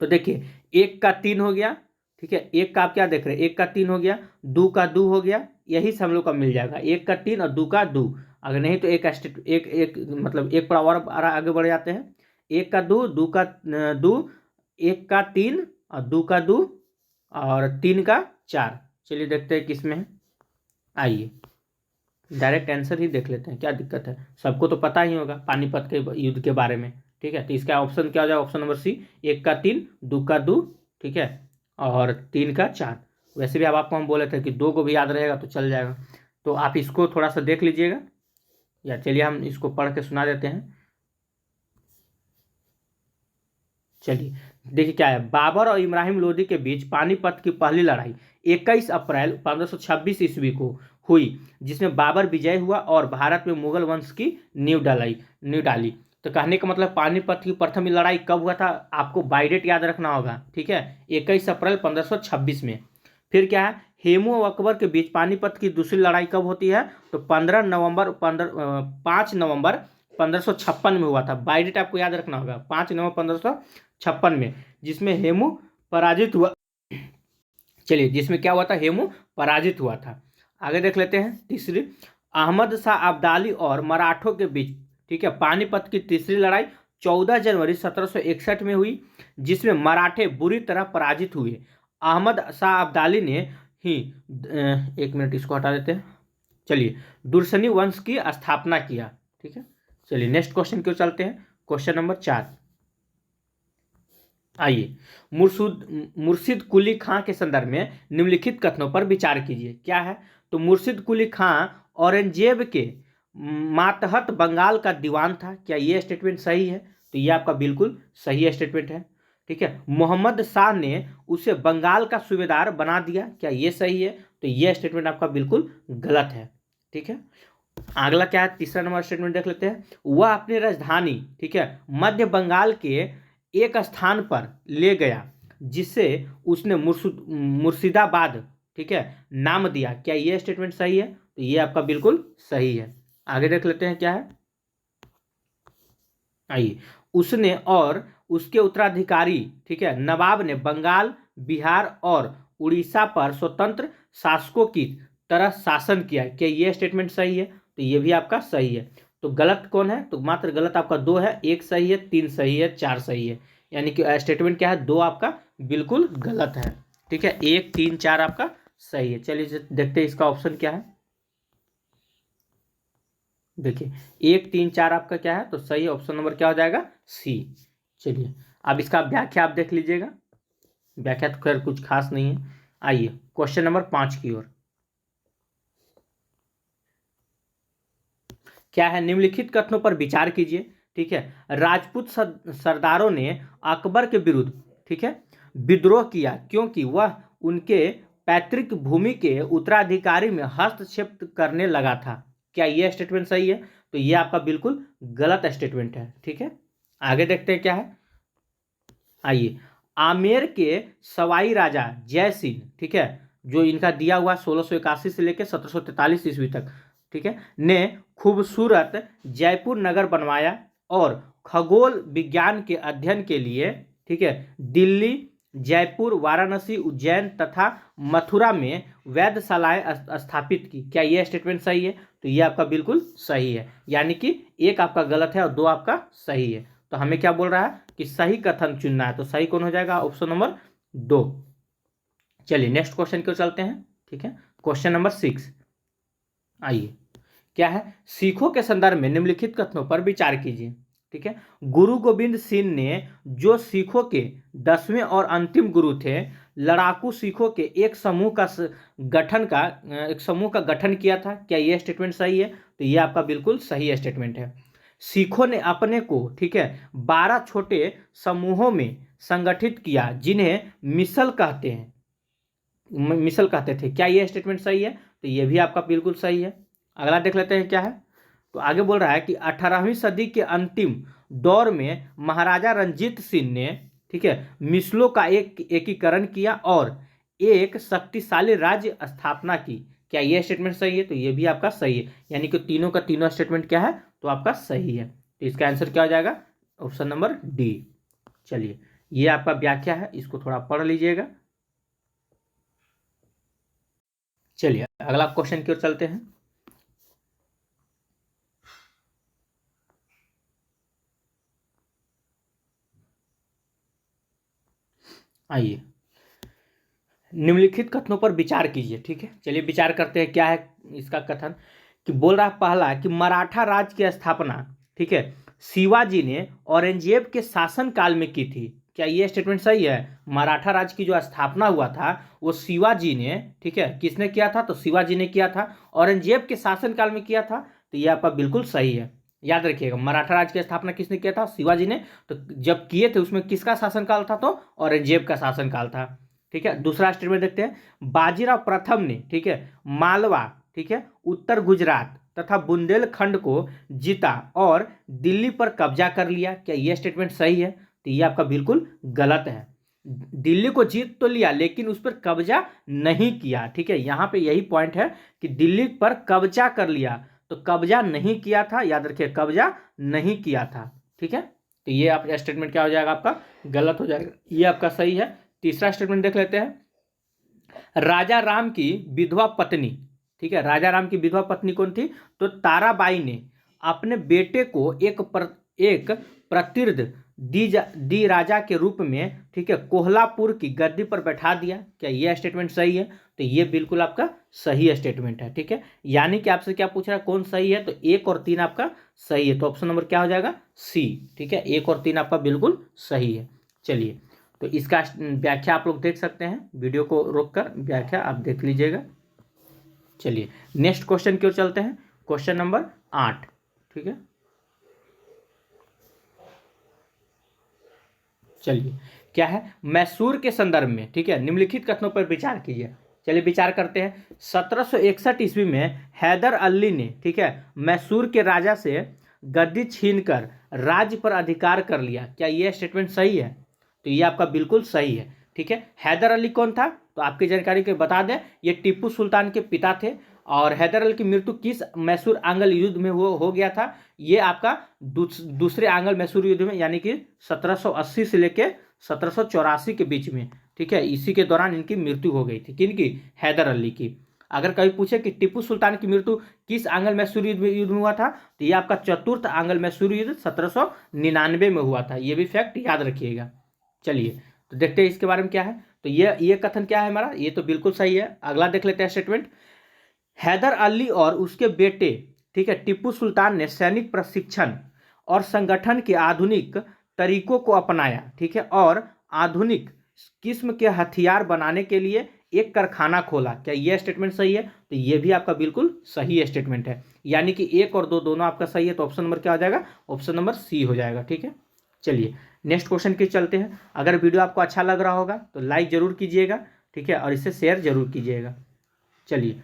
तो देखिए 1 का 3 हो गया। ठीक है, 1 का आप क्या देख रहे हैं? 1 का 3 हो गया, 2 का 2 हो गया, यही से हम लोग का मिल जाएगा 1 का 3 और 2 का 2। अगर नहीं तो एक मतलब एक पर और आगे बढ़ जाते हैं। 1 का 2, 2 का 2, 1 का 3 और 2 का 2 और 3 का 4। चलिए देखते हैं किस में है। आइए डायरेक्ट आंसर ही देख लेते हैं, क्या दिक्कत है? सबको तो पता ही होगा पानीपत के युद्ध के बारे में। ठीक है, तो इसका ऑप्शन क्या हो जाएगा? ऑप्शन नंबर सी, 1 का 3, 2 का 2, ठीक है, और 3 का 4। वैसे भी अब आपको हम बोले थे कि 2 को भी याद रहेगा तो चल जाएगा। तो आप इसको थोड़ा सा देख लीजिएगा, या चलिए हम इसको पढ़ के सुना देते हैं। चलिए देखिए क्या है। बाबर और इब्राहिम लोदी के बीच पानीपत की पहली लड़ाई 21 अप्रैल 1526 ईस्वी को हुई, जिसमें बाबर विजय हुआ और भारत में मुगल वंश की नींव डाली। तो कहने का मतलब पानीपत की प्रथम लड़ाई कब हुआ था? आपको बाई डेट याद रखना होगा। ठीक है, 21 अप्रैल 1526 में। फिर क्या है? हेमू और अकबर के बीच पानीपत की दूसरी लड़ाई कब होती है? तो 5 नवंबर 1556 में हुआ था। बाई डेट आपको याद रखना होगा 5 नवंबर 1556 में, जिसमें हेमू पराजित हुआ। चलिए, जिसमें क्या हुआ था, हेमू पराजित हुआ था। आगे देख लेते हैं तीसरी, अहमद शाह अब्दाली और मराठों के बीच, ठीक है, पानीपत की तीसरी लड़ाई 14 जनवरी 1761 में हुई, जिसमें मराठे बुरी तरह पराजित हुए। अहमद शाह अब्दाली ने ही एक मिनट इसको हटा देते हैं। चलिए, दुर्सनी वंश की स्थापना किया। ठीक है, चलिए नेक्स्ट क्वेश्चन क्यों चलते हैं। क्वेश्चन नंबर 4, आइए, मुर्शिद कुली खां के संदर्भ में निम्नलिखित कथनों पर विचार कीजिए। क्या है, तो मुर्शिद कुली खां औरंगजेब के मातहत बंगाल का दीवान था। क्या ये स्टेटमेंट सही है, तो ये आपका बिल्कुल सही स्टेटमेंट है। ठीक है, मोहम्मद शाह ने उसे बंगाल का सूबेदार बना दिया। क्या ये सही है, तो ये स्टेटमेंट आपका बिल्कुल गलत है। ठीक है, अगला क्या है, तीसरा नंबर स्टेटमेंट देख लेते हैं। वह अपनी राजधानी, ठीक है, मध्य बंगाल के एक स्थान पर ले गया जिसे उसने मुर्शिदाबाद, ठीक है, नाम दिया। क्या ये स्टेटमेंट सही है, तो ये आपका बिल्कुल सही है। आगे देख लेते हैं क्या है, आइए, उसने और उसके उत्तराधिकारी, ठीक है, नवाब ने बंगाल, बिहार और उड़ीसा पर स्वतंत्र शासकों की तरह शासन किया। क्या ये स्टेटमेंट सही है, तो ये भी आपका सही है। तो गलत कौन है, तो मात्र गलत आपका 2 है, 1 सही है, 3 सही है, 4 सही है। यानी कि स्टेटमेंट क्या है, 2 आपका बिल्कुल गलत है। ठीक है, 1, 3, 4 आपका सही है। चलिए देखते हैं इसका ऑप्शन क्या है। देखिए 1, 3, 4 आपका क्या है, तो सही ऑप्शन नंबर क्या हो जाएगा, सी। चलिए अब इसका व्याख्या आप देख लीजिएगा। व्याख्या तो खैर कुछ खास नहीं है। आइए क्वेश्चन नंबर 5 की ओर। क्या है, निम्नलिखित कथनों पर विचार कीजिए। ठीक है, राजपूत सरदारों ने अकबर के विरुद्ध, ठीक है, विद्रोह किया क्योंकि वह उनके पैतृक भूमि के उत्तराधिकारी में हस्तक्षेप करने लगा था। क्या यह स्टेटमेंट सही है, तो यह आपका बिल्कुल गलत स्टेटमेंट है। ठीक है, आगे देखते हैं क्या है। आइए, आमेर के सवाई राजा जय सिंह, ठीक है, जो इनका दिया हुआ 1681 से लेकर 1743 ईस्वी तक, ठीक है, ने खूबसूरत जयपुर नगर बनवाया और खगोल विज्ञान के अध्ययन के लिए, ठीक है, दिल्ली, जयपुर, वाराणसी, उज्जैन तथा मथुरा में वैधशालाएं स्थापित की। क्या यह स्टेटमेंट सही है, तो यह आपका बिल्कुल सही है। यानी कि 1 आपका गलत है और 2 आपका सही है। तो हमें क्या बोल रहा है कि सही कथन चुनना है, तो सही कौन हो जाएगा, ऑप्शन नंबर 2। चलिए नेक्स्ट क्वेश्चन क्यों चलते हैं। ठीक है, क्वेश्चन नंबर 6, आइए, क्या है, सिखों के संदर्भ में निम्नलिखित कथनों पर विचार कीजिए। ठीक है, गुरु गोविंद सिंह ने जो सिखों के 10वें और अंतिम गुरु थे, लड़ाकू सिखों के एक समूह का गठन किया था। क्या यह स्टेटमेंट सही है, तो यह आपका बिल्कुल सही स्टेटमेंट है। सिखों ने अपने को, ठीक है, 12 छोटे समूहों में संगठित किया जिन्हें मिसल कहते थे। क्या यह स्टेटमेंट सही है, तो यह भी आपका बिल्कुल सही है। अगला देख लेते हैं क्या है। तो आगे बोल रहा है कि 18वीं सदी के अंतिम दौर में महाराजा रंजीत सिंह ने, ठीक है, मिसलों का एकीकरण किया और एक शक्तिशाली राज्य स्थापना की। क्या यह स्टेटमेंट सही है, तो यह भी आपका सही है। यानी कि तीनों का तीनों स्टेटमेंट क्या है, तो आपका सही है। तो इसका आंसर क्या हो जाएगा, ऑप्शन नंबर डी। चलिए ये आपका व्याख्या है, इसको थोड़ा पढ़ लीजिएगा। चलिए अगला क्वेश्चन की ओर चलते हैं। आइए, निम्नलिखित कथनों पर विचार कीजिए। ठीक है, चलिए विचार करते हैं। क्या है इसका कथन, कि बोल रहा पहला कि मराठा राज्य की स्थापना, ठीक है, शिवाजी ने औरंगजेब के शासन काल में की थी। क्या ये स्टेटमेंट सही है, मराठा राज्य की जो स्थापना हुआ था वो शिवाजी ने, ठीक है, किसने किया था, तो शिवाजी ने किया था, औरंगजेब के शासन काल में किया था। तो ये आपका बिल्कुल सही है। याद रखिएगा, मराठा राज्य की स्थापना किसने किया था, शिवाजी ने। तो जब किए थे उसमें किसका शासनकाल था, तो औरंगजेब का शासनकाल था। ठीक है, दूसरा स्टेटमेंट देखते हैं। बाजीराव प्रथम ने, ठीक है, मालवा, ठीक है, उत्तर गुजरात तथा बुंदेलखंड को जीता और दिल्ली पर कब्जा कर लिया। क्या यह स्टेटमेंट सही है, तो यह आपका बिल्कुल गलत है। दिल्ली को जीत तो लिया लेकिन उस पर कब्जा नहीं किया। ठीक है, यहां पे यही पॉइंट है कि दिल्ली पर कब्जा कर लिया, तो कब्जा नहीं किया था, याद रखिए कब्जा नहीं किया था। ठीक है, तो ये आप स्टेटमेंट क्या हो जाएगा, आपका गलत हो जाएगा, ये आपका सही है। तीसरा स्टेटमेंट देख लेते हैं, राजा राम की विधवा पत्नी, ठीक है, राजा राम की विधवा पत्नी कौन थी, तो ताराबाई ने अपने बेटे को एक प्रतिर्ध दी राजा के रूप में, ठीक है, कोल्हापुर की गद्दी पर बैठा दिया। क्या ये स्टेटमेंट सही है, तो ये बिल्कुल आपका सही स्टेटमेंट है। ठीक है, यानी कि आपसे क्या पूछ रहा है, कौन सही है, तो 1 और 3 आपका सही है, तो ऑप्शन नंबर क्या हो जाएगा, सी। ठीक है, 1 और 3 आपका बिल्कुल सही है। चलिए, तो इसका व्याख्या आप लोग देख सकते हैं, वीडियो को रोककर व्याख्या आप देख लीजिएगा। चलिए नेक्स्ट क्वेश्चन की ओर चलते हैं, क्वेश्चन नंबर 8। ठीक है, चलिए क्या है, मैसूर के संदर्भ में, ठीक है, निम्नलिखित कथनों पर विचार कीजिए। चलिए विचार करते हैं। 1761 ईस्वी में हैदर अली ने, ठीक है, मैसूर के राजा से गद्दी छीनकर राज्य पर अधिकार कर लिया। क्या यह स्टेटमेंट सही है, तो ये आपका बिल्कुल सही है। ठीक है, हैदर अली कौन था, तो आपकी जानकारी के बता दें, ये टीपू सुल्तान के पिता थे। और हैदर अली की मृत्यु किस मैसूर आंगल युद्ध में हो गया था, ये आपका दूसरे आंगल मैसूर युद्ध में, यानी कि 1780 से लेके 1784 के बीच में। ठीक है, इसी के दौरान इनकी मृत्यु हो गई थी, किनकी, हैदर अली की। अगर कभी पूछे कि टीपू सुल्तान की मृत्यु किस आंगल मैसूर युद्ध में हुआ था, तो ये आपका चतुर्थ आंगल मैसूर युद्ध 1799 में हुआ था। ये भी फैक्ट याद रखिएगा। चलिए तो देखते हैं इसके बारे में क्या है, तो ये कथन क्या है हमारा, ये तो बिल्कुल सही है। अगला देख लेते हैं स्टेटमेंट, हैदर अली और उसके बेटे, ठीक है, टीपू सुल्तान ने सैनिक प्रशिक्षण और संगठन के आधुनिक तरीकों को अपनाया। ठीक है, और आधुनिक किस्म के हथियार बनाने के लिए एक कारखाना खोला। क्या यह स्टेटमेंट सही है, तो यह भी आपका बिल्कुल सही स्टेटमेंट है, यानी कि 1 और 2 दोनों आपका सही है, तो ऑप्शन नंबर क्या हो जाएगा, ऑप्शन नंबर सी हो जाएगा। ठीक है, चलिए नेक्स्ट क्वेश्चन की चलते हैं। अगर वीडियो आपको अच्छा लग रहा होगा तो लाइक जरूर कीजिएगा, ठीक है, और इसे शेयर जरूर कीजिएगा। चलिए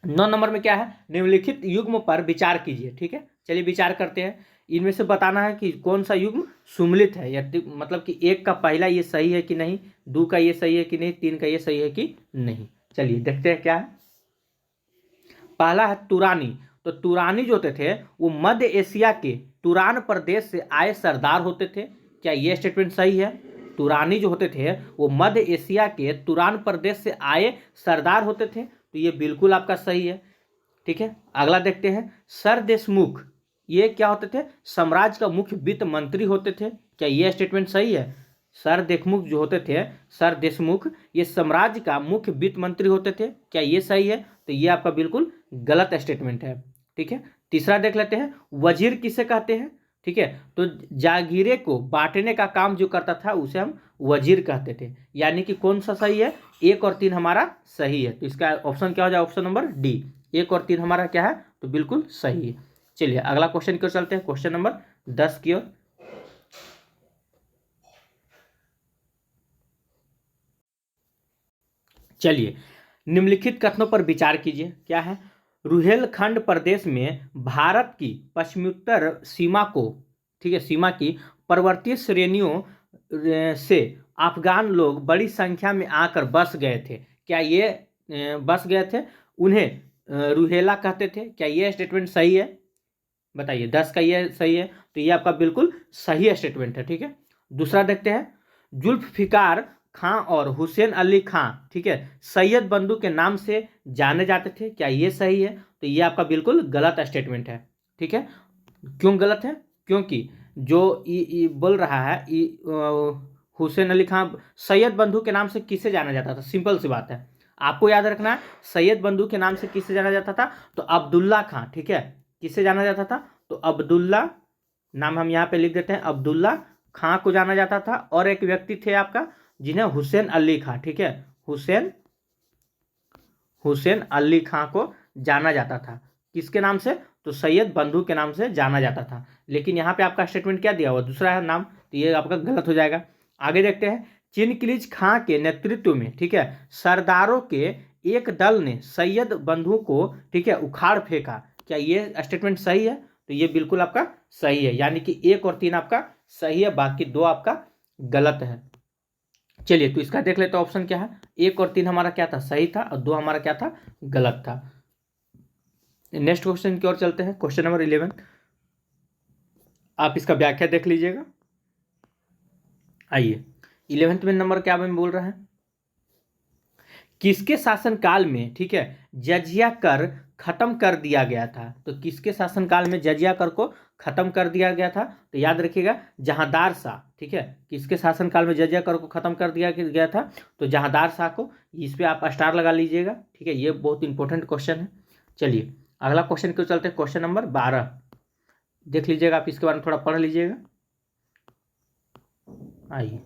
9 नंबर में क्या है, निम्नलिखित युग्म पर विचार कीजिए। ठीक है, चलिए विचार करते हैं। इनमें से बताना है कि कौन सा युग्म सुम्मिलित है, या मतलब कि 1 का पहला ये सही है कि नहीं, 2 का ये सही है कि नहीं, 3 का ये सही है कि नहीं। चलिए देखते हैं क्या है। पहला है तुरानी। तो तुरानी जो होते थे वो मध्य एशिया के तुरान प्रदेश से आए सरदार होते थे। क्या ये स्टेटमेंट सही है, तुरानी जो होते थे वो मध्य एशिया के तुरान प्रदेश से आए सरदार होते थे, तो ये बिल्कुल आपका सही है। ठीक है, अगला देखते हैं, सर देशमुख ये क्या होते थे, साम्राज्य का मुख्य वित्त मंत्री होते थे। क्या ये स्टेटमेंट सही है, सर देशमुख जो होते थे, सर देशमुख ये साम्राज्य का मुख्य वित्त मंत्री होते थे। क्या ये सही है, तो ये आपका बिल्कुल गलत स्टेटमेंट है। ठीक है, तीसरा देख लेते हैं, वजीर किसे कहते हैं। ठीक है, तो जागीरे को बांटने का काम जो करता था उसे हम वजीर कहते थे, यानी कि कौन सा सही है, 1 और 3 हमारा सही है, तो इसका ऑप्शन क्या हो जाए, ऑप्शन नंबर डी। 1 और 3 हमारा क्या है, तो बिल्कुल सही है। चलिए अगला क्वेश्चन की ओर चलते हैं, क्वेश्चन नंबर 10 की ओर। चलिए निम्नलिखित कथनों पर विचार कीजिए। क्या है, रुहेलखंड प्रदेश में भारत की पश्चिमोत्तर सीमा को, ठीक है, सीमा की पर्वतीय श्रेणियों से अफगान लोग बड़ी संख्या में आकर बस गए थे। क्या ये बस गए थे, उन्हें रुहेला कहते थे। क्या ये स्टेटमेंट सही है, बताइए, 10 का ये सही है, तो ये आपका बिल्कुल सही स्टेटमेंट है। ठीक है, दूसरा देखते हैं, जुल्फिकार खां और हुसैन अली खां, ठीक है, सैयद बंधु के नाम से जाने जाते थे। क्या ये सही है, तो ये आपका बिल्कुल गलत स्टेटमेंट है। ठीक है, क्यों गलत है, क्योंकि जो बोल रहा है हुसैन अली खां सैयद बंधु के नाम से किसे जाना जाता था, सिंपल सी बात है, आपको याद रखना है, सैयद बंधु के नाम से किसे जाना जाता था, तो अब्दुल्ला खां। ठीक है, किसे जाना जाता था, तो अब्दुल्ला, नाम हम यहाँ पे लिख देते हैं, अब्दुल्ला खां को जाना जाता था। और एक व्यक्ति थे आपका जिन्हें हुसैन अली खां, ठीक है, हुसैन अली खां को जाना जाता था, किसके नाम से, तो सैयद बंधु के नाम से जाना जाता था। लेकिन यहाँ पे आपका स्टेटमेंट क्या दिया हुआ, दूसरा है नाम, तो ये आपका गलत हो जाएगा। आगे देखते हैं, चिनकिलीज खां के नेतृत्व में, ठीक है, सरदारों के एक दल ने सैयद बंधु को, ठीक है, उखाड़ फेंका। क्या ये स्टेटमेंट सही है, तो ये बिल्कुल आपका सही है, यानी कि 1 और 3 आपका सही है, बाकी 2 आपका गलत है। चलिए तो इसका देख लेते हैं ऑप्शन क्या है, 1 और 3 हमारा क्या था, सही था, और 2 हमारा क्या था, गलत था। नेक्स्ट क्वेश्चन की ओर चलते हैं। क्वेश्चन नंबर 11, आप इसका व्याख्या देख लीजिएगा। आइए, 11वें में नंबर क्या में बोल रहा है, किसके शासनकाल में, ठीक है, जजिया कर खत्म कर दिया गया था। तो किसके शासनकाल में जजिया कर को खत्म कर दिया गया था, तो याद रखिएगा जहांदार शाह। ठीक है, किसके शासनकाल में जजिया कर को खत्म कर दिया गया था, तो जहांदार शाह को। इस पे आप स्टार लगा लीजिएगा। ठीक है, ये बहुत इंपॉर्टेंट क्वेश्चन है। चलिए अगला क्वेश्चन क्यों चलते हैं, क्वेश्चन नंबर 12 देख लीजिएगा, आप इसके बारे में थोड़ा पढ़ लीजिएगा। आइए,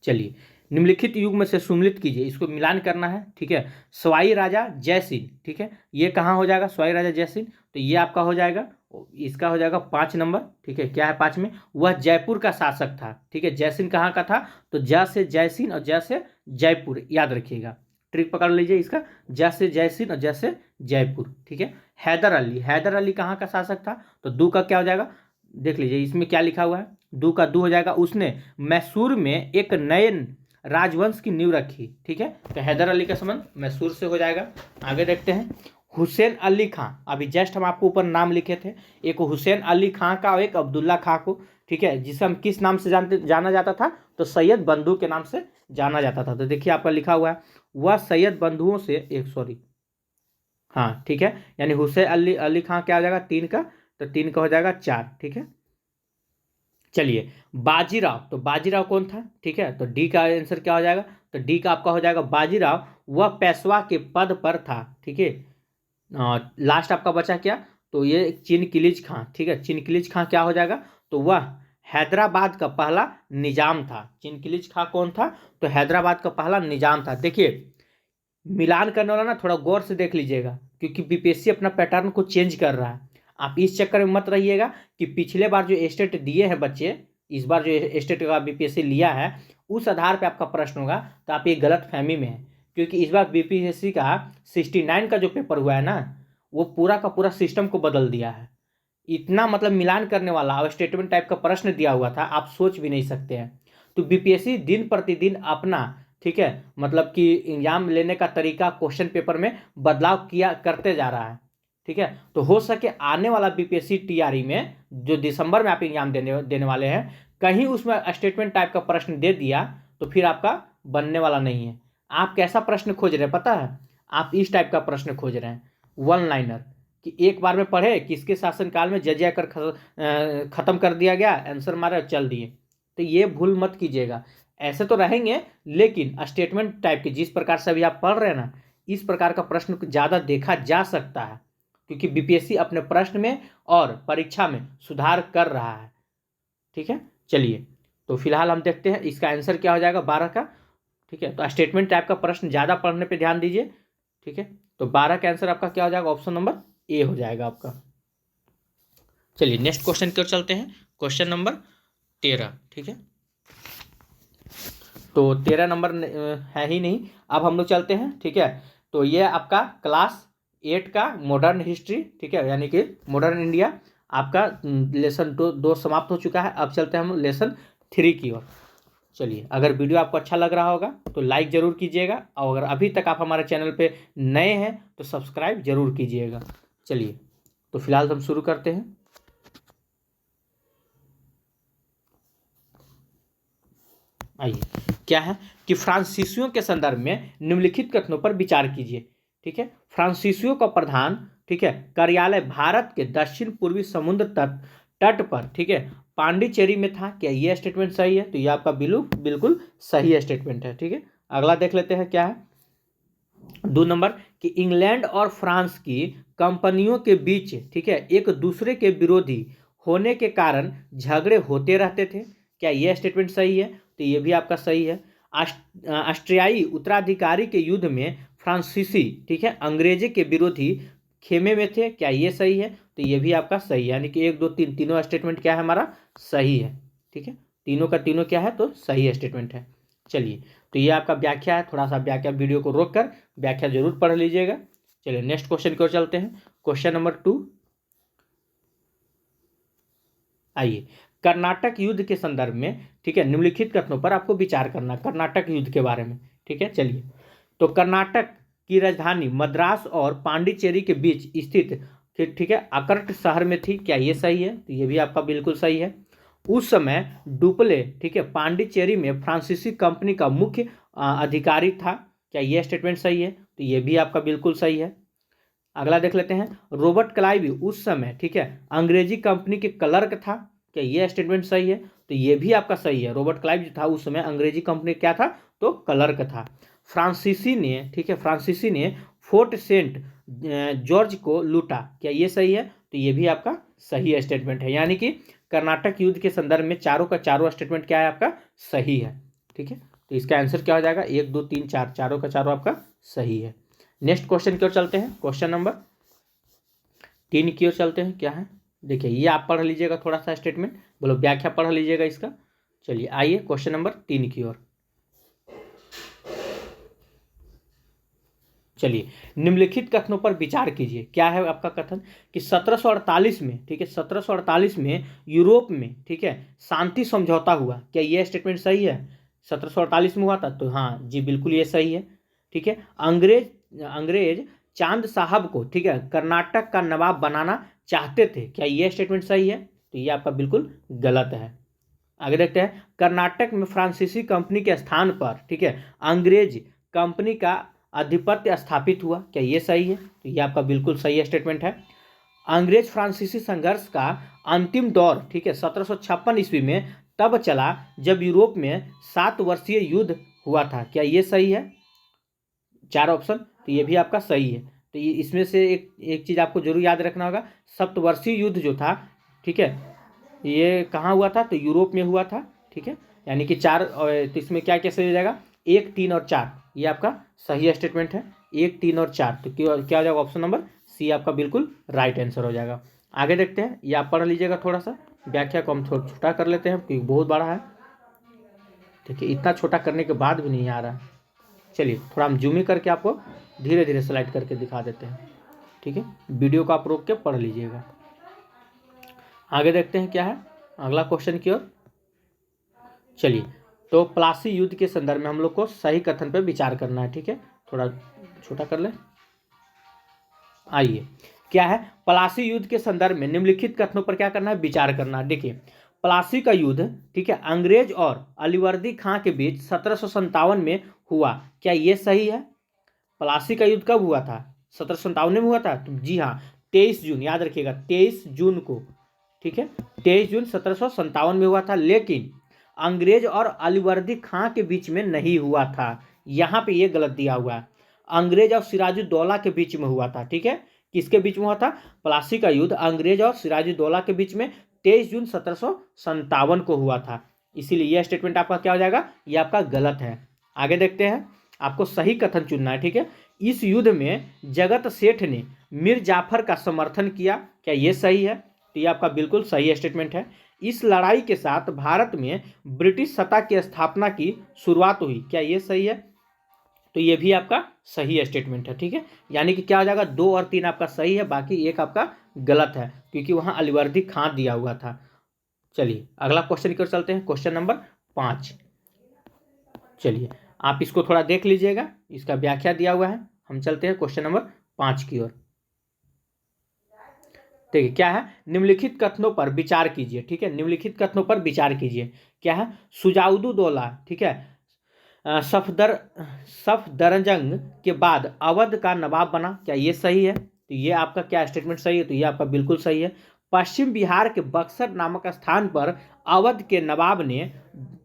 चलिए, निम्नलिखित युग में से सुमिलित कीजिए, इसको मिलान करना है। ठीक है, सवाई राजा जयसिंह, ठीक है, ये कहाँ हो जाएगा, सवाई राजा जयसिंह, तो ये आपका हो जाएगा, इसका हो जाएगा 5 नंबर। ठीक है, क्या है 5 में, वह जयपुर का शासक था। ठीक है, जयसिंह कहाँ का था, तो ज से जयसिंह और ज से जयपुर, याद रखिएगा, ट्रिक पकड़ लीजिए इसका, ज से जयसिंह और ज से जयपुर। ठीक है, हैदर अली, हैदर अली कहाँ का शासक था, तो दू का क्या हो जाएगा, देख लीजिए इसमें क्या लिखा हुआ है, दू का दू हो जाएगा, उसने मैसूर में एक नए राजवंश की नींव रखी। ठीक है, तो हैदर अली का संबंध मैसूर से हो जाएगा। आगे देखते हैं, हुसैन अली खां, अभी जस्ट हम आपको ऊपर नाम लिखे थे, एक हुसैन अली खां का और एक अब्दुल्ला खां को। ठीक है, जिसे हम किस नाम से जाना जाता था, तो सैयद बंधु के नाम से जाना जाता था। तो देखिए आपका लिखा हुआ है, वह सैयद बंधुओं से एक, सॉरी, हाँ ठीक है, यानी हुसैन अली खां क्या हो जाएगा 3 का, तो 3 का हो जाएगा 4। ठीक है, चलिए, बाजीराव, तो बाजीराव कौन था, ठीक है, तो डी का आंसर क्या हो जाएगा, तो डी का आपका हो जाएगा बाजीराव, वह पेशवा के पद पर था। ठीक है, लास्ट आपका बचा क्या, तो ये चिनकिलिज खां। ठीक है, चिनकिलिज खां क्या हो जाएगा, तो वह हैदराबाद का पहला निजाम था। चिनकिलिज खां कौन था, तो हैदराबाद का पहला निजाम था। देखिए मिलान करने वाला ना थोड़ा गौर से देख लीजिएगा, क्योंकि बीपीएससी अपना पैटर्न को चेंज कर रहा है। आप इस चक्कर में मत रहिएगा कि पिछले बार जो स्टेट दिए हैं बच्चे, इस बार जो स्टेट का बीपीएससी लिया है उस आधार पे आपका प्रश्न होगा, तो आप ये गलत फहमी में है। क्योंकि इस बार बीपीएससी का 69 का जो पेपर हुआ है ना, वो पूरा का पूरा सिस्टम को बदल दिया है। इतना मतलब मिलान करने वाला और स्टेटमेंट टाइप का प्रश्न दिया हुआ था, आप सोच भी नहीं सकते हैं। तो बीपीएससी दिन प्रतिदिन अपना, ठीक है, मतलब कि एग्जाम लेने का तरीका क्वेश्चन पेपर में बदलाव किया करते जा रहा है। ठीक है, तो हो सके आने वाला बीपीएससी टीआरई में जो दिसंबर में आप एग्जाम देने वाले हैं, कहीं उसमें स्टेटमेंट टाइप का प्रश्न दे दिया तो फिर आपका बनने वाला नहीं है। आप कैसा प्रश्न खोज रहे हैं पता है, आप इस टाइप का प्रश्न खोज रहे हैं, वन लाइनर, कि एक बार में पढ़े किसके शासनकाल में जजिया कर खत्म कर दिया गया, आंसर मारे और चल दिए। तो ये भूल मत कीजिएगा, ऐसे तो रहेंगे लेकिन स्टेटमेंट टाइप के जिस प्रकार से अभी आप पढ़ रहे हैं ना, इस प्रकार का प्रश्न ज़्यादा देखा जा सकता है, क्योंकि बीपीएससी अपने प्रश्न में और परीक्षा में सुधार कर रहा है। ठीक है, चलिए तो फिलहाल हम देखते हैं इसका आंसर क्या हो जाएगा 12 का। ठीक है, तो स्टेटमेंट टाइप का प्रश्न ज़्यादा पढ़ने पर ध्यान दीजिए। ठीक है, तो 12 का आंसर आपका क्या हो जाएगा, ऑप्शन नंबर ए हो जाएगा आपका। चलिए नेक्स्ट क्वेश्चन की ओर चलते हैं, क्वेश्चन नंबर 13। ठीक है, तो 13 नंबर है ही नहीं, अब हम लोग चलते हैं। ठीक है, तो ये आपका क्लास 8 का मॉडर्न हिस्ट्री, ठीक है, यानी कि मॉडर्न इंडिया आपका लेसन 2 समाप्त हो चुका है। अब चलते हैं हम लेसन 3 की ओर। चलिए, अगर वीडियो आपको अच्छा लग रहा होगा तो लाइक ज़रूर कीजिएगा, और अगर अभी तक आप हमारे चैनल पे नए हैं तो सब्सक्राइब जरूर कीजिएगा। चलिए, तो फिलहाल हम शुरू करते हैं। आइए, क्या है कि फ्रांसीसियों के संदर्भ में निम्नलिखित कथनों पर विचार कीजिए। ठीक है, फ्रांसीसियों का प्रधान, ठीक है, कार्यालय भारत के दक्षिण पूर्वी समुद्र तट पर, ठीक है, पांडिचेरी में था। क्या ये स्टेटमेंट सही है, तो ये आपका बिल्कुल सही स्टेटमेंट है। ठीक है, अगला देख लेते हैं क्या है, 2 नंबर, कि इंग्लैंड और फ्रांस की कंपनियों के बीच, ठीक है, एक दूसरे के विरोधी होने के कारण झगड़े होते रहते थे। क्या यह स्टेटमेंट सही है, तो ये भी आपका सही है। ऑस्ट्रियाई उत्तराधिकारी के युद्ध में फ्रांसीसी, ठीक है, अंग्रेजी के विरोधी खेमे में थे। क्या ये सही है, तो ये भी आपका सही है, यानी कि 1 2 3 तीनों स्टेटमेंट क्या है हमारा सही है। ठीक है, तीनों का तीनों क्या है, तो सही स्टेटमेंट है। चलिए, तो ये आपका व्याख्या है, थोड़ा सा व्याख्या वीडियो को रोक कर व्याख्या जरूर पढ़ लीजिएगा। चलिए नेक्स्ट क्वेश्चन की ओर चलते हैं, क्वेश्चन नंबर 2। आइए, कर्नाटक युद्ध के संदर्भ में, ठीक है, निम्नलिखित कथनों पर आपको विचार करना, कर्नाटक युद्ध के बारे में। ठीक है, चलिए, तो कर्नाटक की राजधानी मद्रास और पांडिचेरी के बीच स्थित, ठीक है, अकर्ट शहर में थी। क्या ये सही है? तो ये भी आपका बिल्कुल सही है। उस समय डुप्ले, ठीक है, पांडिचेरी में फ्रांसीसी कंपनी का मुख्य अधिकारी था। क्या ये स्टेटमेंट सही है? तो ये भी आपका बिल्कुल सही है। अगला देख लेते हैं, रॉबर्ट क्लाइव उस समय, ठीक है, अंग्रेजी कंपनी के क्लर्क था। क्या ये स्टेटमेंट सही है? तो ये भी आपका सही है। रॉबर्ट क्लाइव जो था उस समय अंग्रेजी कंपनी क्या था? तो क्लर्क था। फ्रांसीसी ने, ठीक है, फ्रांसीसी ने फोर्ट सेंट जॉर्ज को लूटा। क्या ये सही है? तो ये भी आपका सही स्टेटमेंट है। यानी कि कर्नाटक युद्ध के संदर्भ में चारों का चारों स्टेटमेंट क्या है? आपका सही है। ठीक है, तो इसका आंसर क्या हो जाएगा? 1 2 3 4, चारों का चारों आपका सही है। नेक्स्ट क्वेश्चन की ओर चलते हैं। क्वेश्चन नंबर 3 की ओर चलते हैं। क्या है? देखिए, ये आप पढ़ लीजिएगा थोड़ा सा स्टेटमेंट, बोलो व्याख्या पढ़ लीजिएगा इसका। चलिए आइए क्वेश्चन नंबर 3 की ओर। चलिए, निम्नलिखित कथनों पर विचार कीजिए। क्या है आपका कथन कि 1748 में, ठीक है, 1748 में यूरोप में, ठीक है, शांति समझौता हुआ। क्या ये स्टेटमेंट सही है? 1748 में हुआ था, तो हाँ जी बिल्कुल ये सही है। ठीक है, अंग्रेज चांद साहब को, ठीक है, कर्नाटक का नवाब बनाना चाहते थे। क्या ये स्टेटमेंट सही है? तो ये आपका बिल्कुल गलत है। आगे देखते हैं, कर्नाटक में फ्रांसीसी कंपनी के स्थान पर, ठीक है, अंग्रेज कंपनी का आधिपत्य स्थापित हुआ। क्या ये सही है? तो ये आपका बिल्कुल सही स्टेटमेंट है। अंग्रेज फ्रांसीसी संघर्ष का अंतिम दौर, ठीक है, 1756 ईस्वी में तब चला जब यूरोप में 7 वर्षीय युद्ध हुआ था। क्या ये सही है? 4 ऑप्शन, तो ये भी आपका सही है। तो ये इसमें से एक चीज़ आपको जरूर याद रखना होगा, सप्तवर्षीय युद्ध जो था, ठीक है, ये कहाँ हुआ था? तो यूरोप में हुआ था। ठीक है, यानी कि 4, तो इसमें क्या क्या सही हो जाएगा? 1 3 और 4, ये आपका सही स्टेटमेंट है। 1 3 और 4, तो क्या हो जाएगा? ऑप्शन नंबर सी आपका बिल्कुल राइट आंसर हो जाएगा। आगे देखते हैं, ये आप पढ़ लीजिएगा थोड़ा सा, व्याख्या को हम थोड़ा छोटा कर लेते हैं क्योंकि बहुत बड़ा है। देखिए, इतना छोटा करने के बाद भी नहीं आ रहा है। चलिए थोड़ा हम जूम करके आपको धीरे धीरे स्लाइड करके दिखा देते हैं। ठीक है, वीडियो को आप रोक के पढ़ लीजिएगा। आगे देखते हैं क्या है अगला क्वेश्चन की ओर। चलिए, तो प्लासी युद्ध के संदर्भ में हम लोग को सही कथन पर विचार करना है। ठीक है, थोड़ा छोटा कर ले। आइए, क्या है? प्लासी युद्ध के संदर्भ में निम्नलिखित कथनों पर क्या करना है? विचार करना है। देखिए, प्लासी का युद्ध, ठीक है, अंग्रेज और अलीवर्दी खां के बीच 1757 में हुआ। क्या ये सही है? प्लासी का युद्ध कब हुआ था? 1757 में हुआ था। तो जी हाँ, 23 जून, याद रखिएगा 23 जून को, ठीक है, 23 जून 1757 में हुआ था। लेकिन अंग्रेज और अलीवर्दी खां के बीच में नहीं हुआ था। यहाँ पे ये गलत दिया हुआ है, अंग्रेज और सिराजुद्दौला के बीच में हुआ था। ठीक है, किसके बीच में हुआ था? प्लासी का युद्ध अंग्रेज और सिराजुद्दौला के बीच में 23 जून 1757 को हुआ था। इसीलिए यह स्टेटमेंट आपका क्या हो जाएगा? ये आपका गलत है। आगे देखते हैं, आपको सही कथन चुनना है। ठीक है, इस युद्ध में जगत सेठ ने मीर जाफर का समर्थन किया। क्या ये सही है? तो ये आपका बिल्कुल सही स्टेटमेंट है। इस लड़ाई के साथ भारत में ब्रिटिश सत्ता की स्थापना की शुरुआत हुई। क्या ये सही है? तो ये भी आपका सही स्टेटमेंट है। ठीक है, यानी कि क्या हो जाएगा? 2 और 3 आपका सही है, बाकी 1 आपका गलत है क्योंकि वहां अलीवर्दी खां दिया हुआ था। चलिए अगला क्वेश्चन की ओर चलते हैं, क्वेश्चन नंबर 5। चलिए आप इसको थोड़ा देख लीजिएगा, इसका व्याख्या दिया हुआ है। हम चलते हैं क्वेश्चन नंबर 5 की ओर। देखिए क्या है, निम्नलिखित कथनों पर विचार कीजिए। ठीक है, निम्नलिखित कथनों पर विचार कीजिए। क्या है? सुजाउद्दौला, ठीक है, सफदरजंग के बाद अवध का नवाब बना। क्या ये सही है? तो ये आपका क्या स्टेटमेंट सही है? तो ये आपका बिल्कुल सही है। पश्चिम बिहार के बक्सर नामक स्थान पर अवध के नवाब ने,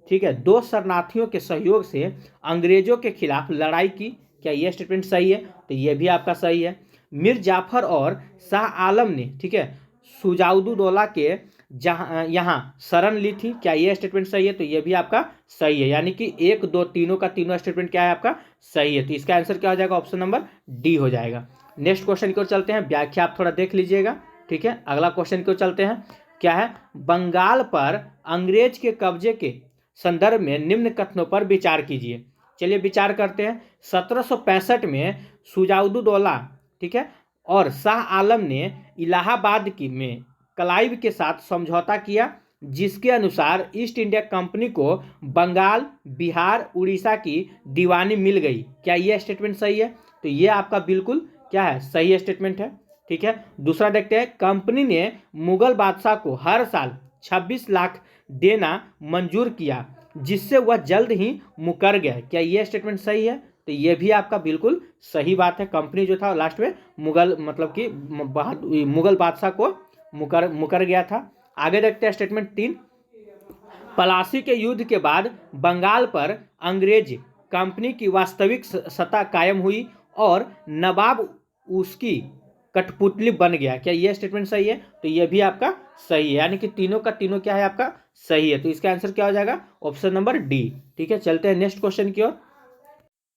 ठीक है, 2 शरणार्थियों के सहयोग से अंग्रेजों के खिलाफ लड़ाई की। क्या ये स्टेटमेंट सही है? तो ये भी आपका सही है। मीर जाफर और शाह आलम ने, ठीक है, सुजाउद्दौला के जहाँ यहाँ शरण ली थी। क्या ये स्टेटमेंट सही है? तो ये भी आपका सही है। यानी कि 1 2 तीनों का तीनों स्टेटमेंट क्या है? आपका सही है। तो इसका आंसर क्या हो जाएगा? ऑप्शन नंबर डी हो जाएगा। नेक्स्ट क्वेश्चन की ओर चलते हैं, व्याख्या आप थोड़ा देख लीजिएगा। ठीक है, अगला क्वेश्चन की ओर चलते हैं। क्या है? बंगाल पर अंग्रेज के कब्जे के संदर्भ में निम्न कथनों पर विचार कीजिए। चलिए विचार करते हैं। 1765 में सुजाउद्दौला, ठीक है, और शाह आलम ने इलाहाबाद की में क्लाइव के साथ समझौता किया। जिसके अनुसार ईस्ट इंडिया कंपनी को बंगाल, बिहार, उड़ीसा की दीवानी मिल गई। क्या ये स्टेटमेंट सही है? तो ये आपका बिल्कुल क्या है, सही स्टेटमेंट है। ठीक है, दूसरा देखते हैं, कंपनी ने मुगल बादशाह को हर साल 26 लाख देना मंजूर किया, जिससे वह जल्द ही मुकर गया। क्या ये स्टेटमेंट सही है? तो ये भी आपका बिल्कुल सही बात है। कंपनी जो था लास्ट में मुगल मतलब कि मुगल बादशाह को मुकर गया था। आगे देखते हैं स्टेटमेंट 3, पलासी के युद्ध के बाद बंगाल पर अंग्रेज कंपनी की वास्तविक सत्ता कायम हुई और नवाब उसकी कठपुतली बन गया। क्या यह स्टेटमेंट सही है? तो यह भी आपका सही है, यानी कि तीनों का तीनों क्या है, आपका सही है। तो इसका आंसर क्या हो जाएगा? Option number D. ठीक है, चलते हैं नेक्स्ट क्वेश्चन की ओर।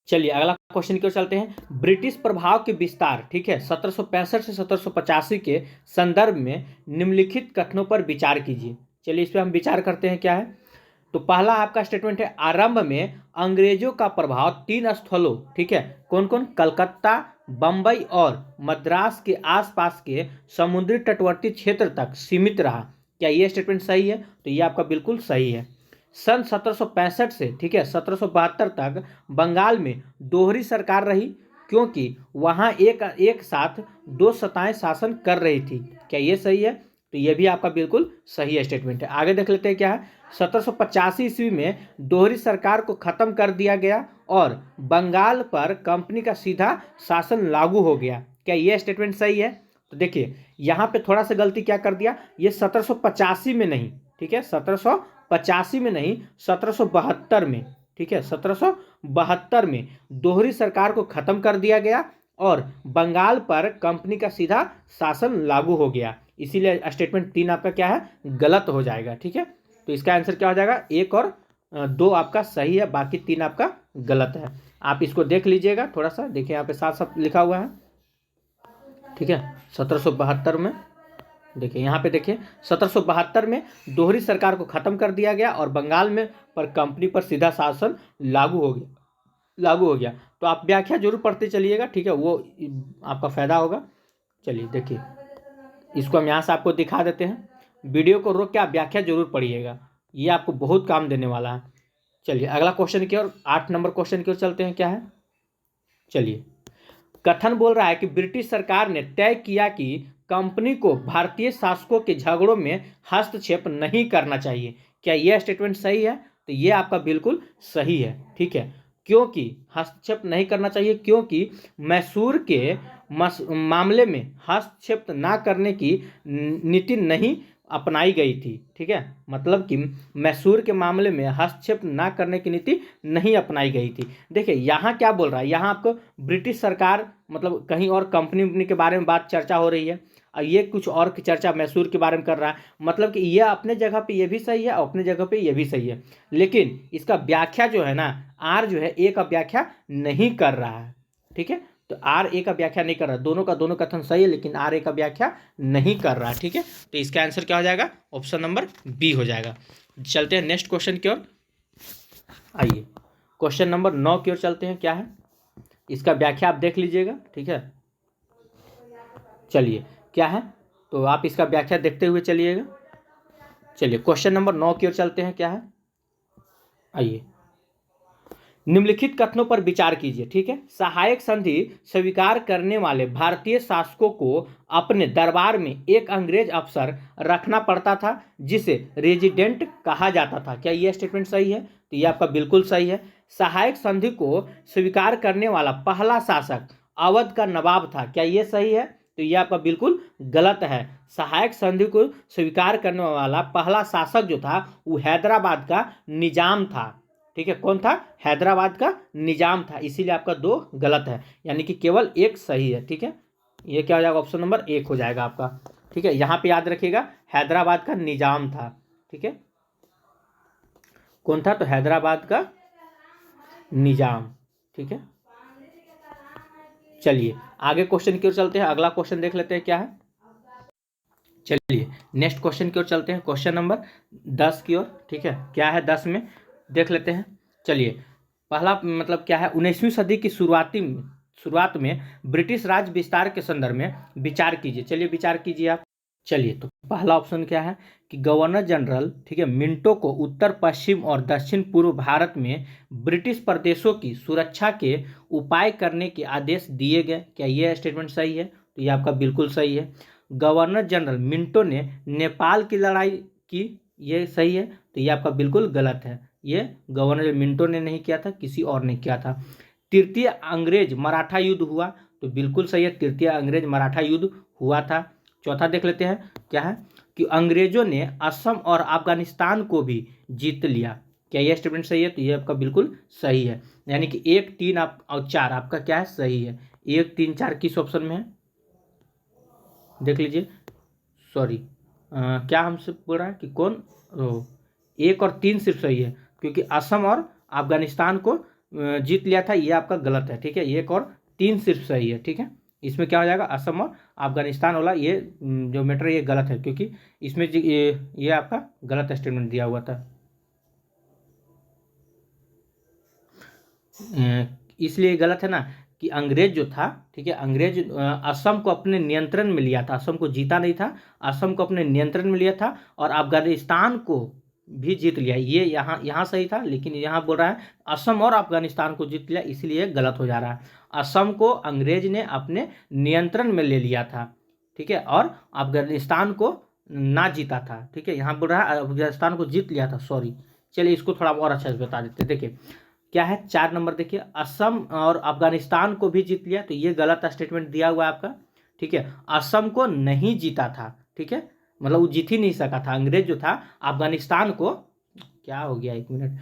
चलिए अगला क्वेश्चन की ओर चलते हैं। ब्रिटिश प्रभाव के विस्तार, ठीक है, 1765 से 1785 के संदर्भ में निम्नलिखित कथनों पर विचार कीजिए। चलिए इस पर हम विचार करते हैं क्या है। तो पहला आपका स्टेटमेंट है, आरंभ में अंग्रेजों का प्रभाव 3 स्थलों, ठीक है, कौन कौन, कलकत्ता, बंबई और मद्रास के आसपास के समुद्री तटवर्ती क्षेत्र तक सीमित रहा। क्या यह स्टेटमेंट सही है? तो यह आपका बिल्कुल सही है। सन 1765 से, ठीक है, 1772 तक बंगाल में दोहरी सरकार रही, क्योंकि वहां एक साथ 2 सत्ताएं शासन कर रही थी। क्या ये सही है? तो ये भी आपका बिल्कुल सही स्टेटमेंट है। आगे देख लेते हैं क्या है। 1785 ईस्वी में दोहरी सरकार को खत्म कर दिया गया और बंगाल पर कंपनी का सीधा शासन लागू हो गया। क्या ये स्टेटमेंट सही है? तो देखिए यहाँ पे थोड़ा सा गलती क्या कर दिया, ये 1785 में नहीं, ठीक है, 1785 में नहीं, 1772 में, ठीक है, 1772 में दोहरी सरकार को खत्म कर दिया गया और बंगाल पर कंपनी का सीधा शासन लागू हो गया। इसीलिए स्टेटमेंट 3 आपका क्या है, गलत हो जाएगा। ठीक है, तो इसका आंसर क्या हो जाएगा, 1 और 2 आपका सही है, बाकी 3 आपका गलत है। आप इसको देख लीजिएगा थोड़ा सा, देखिए यहाँ पे साफ साफ लिखा हुआ है। ठीक है, 1772 में देखिए, यहाँ पे देखिए 1772 में दोहरी सरकार को खत्म कर दिया गया और बंगाल में पर कंपनी पर सीधा शासन लागू हो गया। तो आप व्याख्या जरूर पढ़ते चलिएगा, ठीक है, वो आपका फायदा होगा। चलिए देखिए, इसको हम यहाँ से आपको दिखा देते हैं। वीडियो को रोक के आप व्याख्या जरूर पढ़िएगा, ये आपको बहुत काम देने वाला है। चलिए अगला क्वेश्चन की ओर, 8 नंबर क्वेश्चन की ओर चलते हैं। क्या है, चलिए, कथन बोल रहा है कि ब्रिटिश सरकार ने तय किया कि कंपनी को भारतीय शासकों के झगड़ों में हस्तक्षेप नहीं करना चाहिए। क्या यह स्टेटमेंट सही है? तो यह आपका बिल्कुल सही है। ठीक है, क्योंकि हस्तक्षेप नहीं करना चाहिए, क्योंकि मैसूर के मामले में हस्तक्षेप ना करने की नीति नहीं अपनाई गई थी। ठीक है, मतलब कि मैसूर के मामले में हस्तक्षेप ना करने की नीति नहीं अपनाई गई थी। देखिए यहाँ क्या बोल रहा है, यहाँ आपको ब्रिटिश सरकार मतलब कहीं और कंपनी के बारे में बात चर्चा हो रही है और ये कुछ और की चर्चा मैसूर के बारे में कर रहा है। मतलब कि ये अपने जगह पे ये भी सही है और अपने जगह पे ये भी सही है, लेकिन इसका व्याख्या जो है ना, आर जो है ए का व्याख्या नहीं कर रहा है। ठीक है, तो आर ए का व्याख्या नहीं कर रहा, दोनों का दोनों कथन सही है, लेकिन आर ए का व्याख्या नहीं कर रहा। ठीक है, तो इसका आंसर क्या हो जाएगा, ऑप्शन नंबर बी हो जाएगा। चलते हैं नेक्स्ट क्वेश्चन की ओर। आइए क्वेश्चन नंबर 9 की ओर चलते हैं। क्या है, इसका व्याख्या आप देख लीजिएगा। ठीक है, चलिए क्या है, तो आप इसका व्याख्या देखते हुए चलिएगा। चलिए क्वेश्चन नंबर 9 की ओर चलते हैं। क्या है, आइए, निम्नलिखित कथनों पर विचार कीजिए। ठीक है, सहायक संधि स्वीकार करने वाले भारतीय शासकों को अपने दरबार में एक अंग्रेज अफसर रखना पड़ता था, जिसे रेजिडेंट कहा जाता था। क्या यह स्टेटमेंट सही है? तो यह आपका बिल्कुल सही है। सहायक संधि को स्वीकार करने वाला पहला शासक अवध का नवाब था। क्या यह सही है? तो यह आपका बिल्कुल गलत है। सहायक संधि को स्वीकार करने वाला पहला शासक जो था वो हैदराबाद का निजाम था। ठीक है, कौन था? हैदराबाद का निजाम था। इसीलिए आपका 2 गलत है, यानी कि केवल 1 सही है। ठीक है, ये क्या हो जाएगा, ऑप्शन नंबर 1 हो जाएगा आपका। ठीक है, यहाँ पे याद रखिएगा हैदराबाद का निजाम था। ठीक है, कौन था? तो हैदराबाद का निजाम। ठीक है, चलिए आगे क्वेश्चन की ओर चलते हैं। अगला क्वेश्चन देख लेते हैं। क्या है, चलिए नेक्स्ट क्वेश्चन की ओर चलते हैं, क्वेश्चन नंबर 10 की ओर। ठीक है, क्या है 10 में देख लेते हैं। चलिए पहला मतलब क्या है, 19वीं सदी की शुरुआत में ब्रिटिश राज विस्तार के संदर्भ में विचार कीजिए। चलिए विचार कीजिए आप। चलिए तो पहला ऑप्शन क्या है कि गवर्नर जनरल, ठीक है, मिंटो को उत्तर पश्चिम और दक्षिण पूर्व भारत में ब्रिटिश प्रदेशों की सुरक्षा के उपाय करने के आदेश दिए गए। क्या ये स्टेटमेंट सही है? तो ये आपका बिल्कुल सही है। गवर्नर जनरल मिंटो ने नेपाल की लड़ाई की, ये सही है। तो ये आपका बिल्कुल गलत है, ये गवर्नर मिंटो ने नहीं किया था, किसी और ने किया था। तृतीय अंग्रेज मराठा युद्ध हुआ, तो बिल्कुल सही है, तृतीय अंग्रेज मराठा युद्ध हुआ था। चौथा देख लेते हैं, क्या है कि अंग्रेजों ने असम और अफगानिस्तान को भी जीत लिया। क्या यह स्टेटमेंट सही है? तो ये आपका बिल्कुल सही है। यानी कि 1, 3 और 4 आपका क्या है? सही है। 1, 3, 4 किस ऑप्शन में है देख लीजिए। सॉरी, क्या हमसे बोल रहा है कि कौन? 1 और 3 सिर्फ सही है, क्योंकि असम और अफगानिस्तान को जीत लिया था, ये आपका गलत है। ठीक है, 1 और 3 सिर्फ सही है। ठीक है, इसमें क्या हो जाएगा? असम और अफगानिस्तान वाला ये जो मैटर ये गलत है, क्योंकि इसमें ये आपका गलत स्टेटमेंट दिया हुआ था, इसलिए गलत है ना कि अंग्रेज जो था, ठीक है, अंग्रेज असम को अपने नियंत्रण में लिया था, असम को जीता नहीं था, असम को अपने नियंत्रण में लिया था और अफगानिस्तान को भी जीत लिया। ये यहाँ सही था, लेकिन यहाँ बोल रहा है असम और अफगानिस्तान को जीत लिया, इसलिए गलत हो जा रहा है। असम को अंग्रेज ने अपने नियंत्रण में ले लिया था, ठीक है, और अफगानिस्तान को ना जीता था। ठीक है, यहाँ बोल रहा है अफगानिस्तान को जीत लिया था, सॉरी। चलिए इसको थोड़ा और अच्छा से बता देते। देखिए क्या है, 4 नंबर देखिए, असम और अफगानिस्तान को भी जीत लिया, तो ये गलत स्टेटमेंट दिया हुआ है आपका। ठीक है, असम को नहीं जीता था, ठीक है, मतलब वो जीत ही नहीं सका था। अंग्रेज जो था अफगानिस्तान को, क्या हो गया 1 मिनट,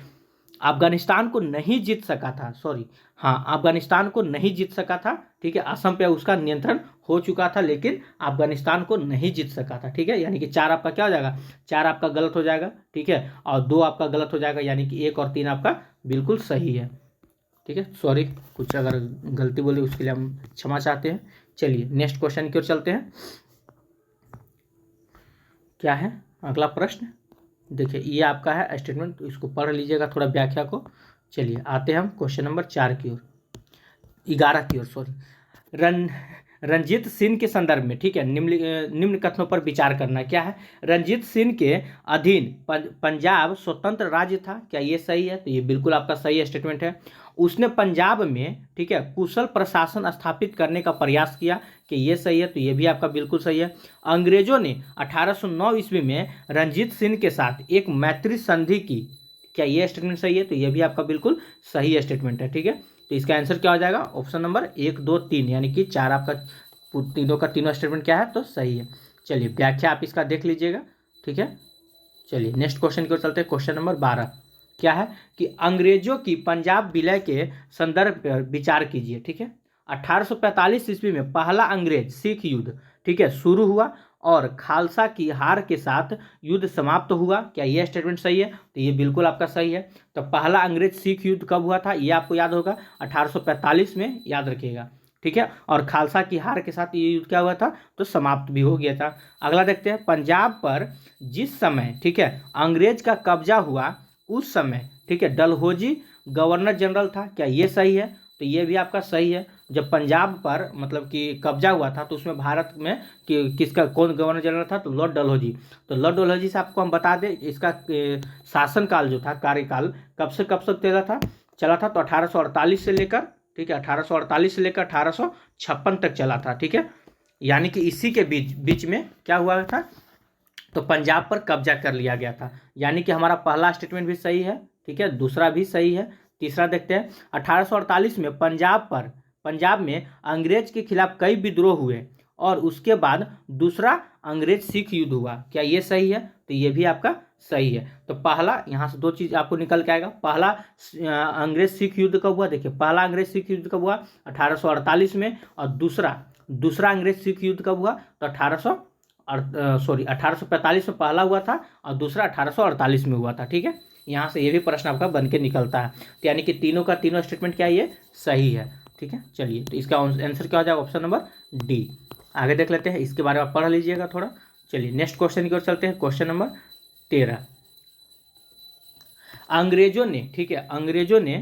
अफगानिस्तान को नहीं जीत सका था, सॉरी, हाँ, अफगानिस्तान को नहीं जीत सका था। ठीक है, असम पे उसका नियंत्रण हो चुका था, लेकिन अफगानिस्तान को नहीं जीत सका था। ठीक है, यानी कि 4 आपका क्या हो जाएगा? 4 आपका गलत हो जाएगा। ठीक है, और 2 आपका गलत हो जाएगा, यानी कि 1 और 3 आपका बिल्कुल सही है। ठीक है, सॉरी, कुछ अगर गलती बोली उसके लिए हम क्षमा चाहते हैं। चलिए नेक्स्ट क्वेश्चन की ओर चलते हैं। क्या है अगला प्रश्न? देखिए ये आपका है स्टेटमेंट, तो इसको पढ़ लीजिएगा थोड़ा व्याख्या को। चलिए आते हैं हम क्वेश्चन नंबर 4 की ओर, 11 की ओर, सॉरी। रन रंजीत सिंह के संदर्भ में, ठीक है, निम्न कथनों पर विचार करना। क्या है? रंजीत सिंह के अधीन पंजाब स्वतंत्र राज्य था। क्या ये सही है? तो ये बिल्कुल आपका सही स्टेटमेंट है। उसने पंजाब में, ठीक है, कुशल प्रशासन स्थापित करने का प्रयास किया। कि ये सही है? तो ये भी आपका बिल्कुल सही है। अंग्रेजों ने 1809 ईस्वी में रंजीत सिंह के साथ एक मैत्री संधि की। क्या ये स्टेटमेंट सही है? तो ये भी आपका बिल्कुल सही स्टेटमेंट है। ठीक है, तो इसका आंसर क्या हो जाएगा? ऑप्शन नंबर 1, 2, 3, यानी कि 4 आपका तीनों का तीनों स्टेटमेंट क्या है? तो सही है। चलिए व्याख्या आप इसका देख लीजिएगा। ठीक है, चलिए नेक्स्ट क्वेश्चन की ओर चलते हैं। क्वेश्चन नंबर 12 क्या है कि अंग्रेजों की पंजाब विलय के संदर्भ पर विचार कीजिए। ठीक है, 1845 ईस्वी में पहला अंग्रेज सिख युद्ध, ठीक है, शुरू हुआ और खालसा की हार के साथ युद्ध समाप्त हुआ। क्या यह स्टेटमेंट सही है? तो ये बिल्कुल आपका सही है। तो पहला अंग्रेज सिख युद्ध कब हुआ था? ये आपको याद होगा, 1845 में, याद रखिएगा। ठीक है, और खालसा की हार के साथ ये युद्ध क्या हुआ था? तो समाप्त भी हो गया था। अगला देखते हैं, पंजाब पर जिस समय, ठीक है, अंग्रेज का कब्जा हुआ उस समय, ठीक है, डलहौजी गवर्नर जनरल था। क्या ये सही है? तो ये भी आपका सही है। जब पंजाब पर मतलब कि कब्जा हुआ था तो उसमें भारत में किसका कौन गवर्नर जनरल था? तो लॉर्ड डलहौजी। तो लॉर्ड डलहौजी से आपको हम बता दें, इसका शासनकाल जो था, कार्यकाल कब से कब तक चला था? तो 1848 से लेकर, ठीक है, 1848 से लेकर 1856 तक चला था। ठीक है, यानी कि इसी के बीच में क्या हुआ था? तो पंजाब पर कब्जा कर लिया गया था। यानी कि हमारा पहला स्टेटमेंट भी सही है, ठीक है, दूसरा भी सही है। तीसरा देखते हैं, 1848 में पंजाब में अंग्रेज के खिलाफ कई विद्रोह हुए और उसके बाद दूसरा अंग्रेज सिख युद्ध हुआ। क्या ये सही है? तो ये भी आपका सही है। तो पहला, यहाँ से 2 चीज आपको निकल के आएगा। पहला अंग्रेज सिख युद्ध कब हुआ? देखिए पहला अंग्रेज सिख युद्ध कब हुआ? 1848 में। और दूसरा अंग्रेज सिख युद्ध कब हुआ? तो 1845 में पहला हुआ था और दूसरा 1848 में हुआ था। ठीक है, यहाँ से ये भी प्रश्न आपका बन के निकलता है। तो यानी कि तीनों का तीनों स्टेटमेंट क्या है? ये सही है। ठीक है, चलिए तो इसका आंसर क्या हो जाएगा? Option number D. आगे देख लेते हैं, इसके बारे में आप पढ़ लीजिएगा थोड़ा। चलिए नेक्स्ट क्वेश्चन की ओर चलते हैं। क्वेश्चन नंबर 13, अंग्रेजों ने, ठीक है, अंग्रेजों ने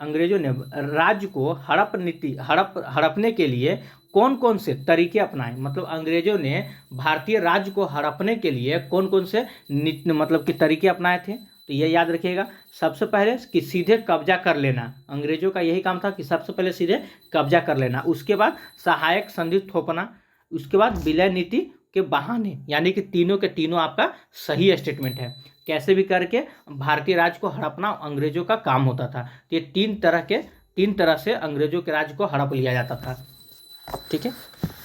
अंग्रेजों ने राज्य को हड़पने के लिए कौन कौन से तरीके अपनाए, मतलब अंग्रेजों ने भारतीय राज्य को हड़पने के लिए कौन कौन से मतलब कि तरीके अपनाए थे। तो ये याद रखिएगा। सबसे पहले कि सीधे कब्जा कर लेना, अंग्रेजों का यही काम था कि सबसे पहले सीधे कब्जा कर लेना। उसके बाद सहायक संधि थोपना, उसके बाद विलय नीति के बहाने, यानी कि तीनों के तीनों आपका सही स्टेटमेंट है। कैसे भी करके भारतीय राज्य को हड़पना अंग्रेजों का काम होता था। तो ये तीन तरह से अंग्रेजों के राज्य को हड़प लिया जाता था। ठीक है,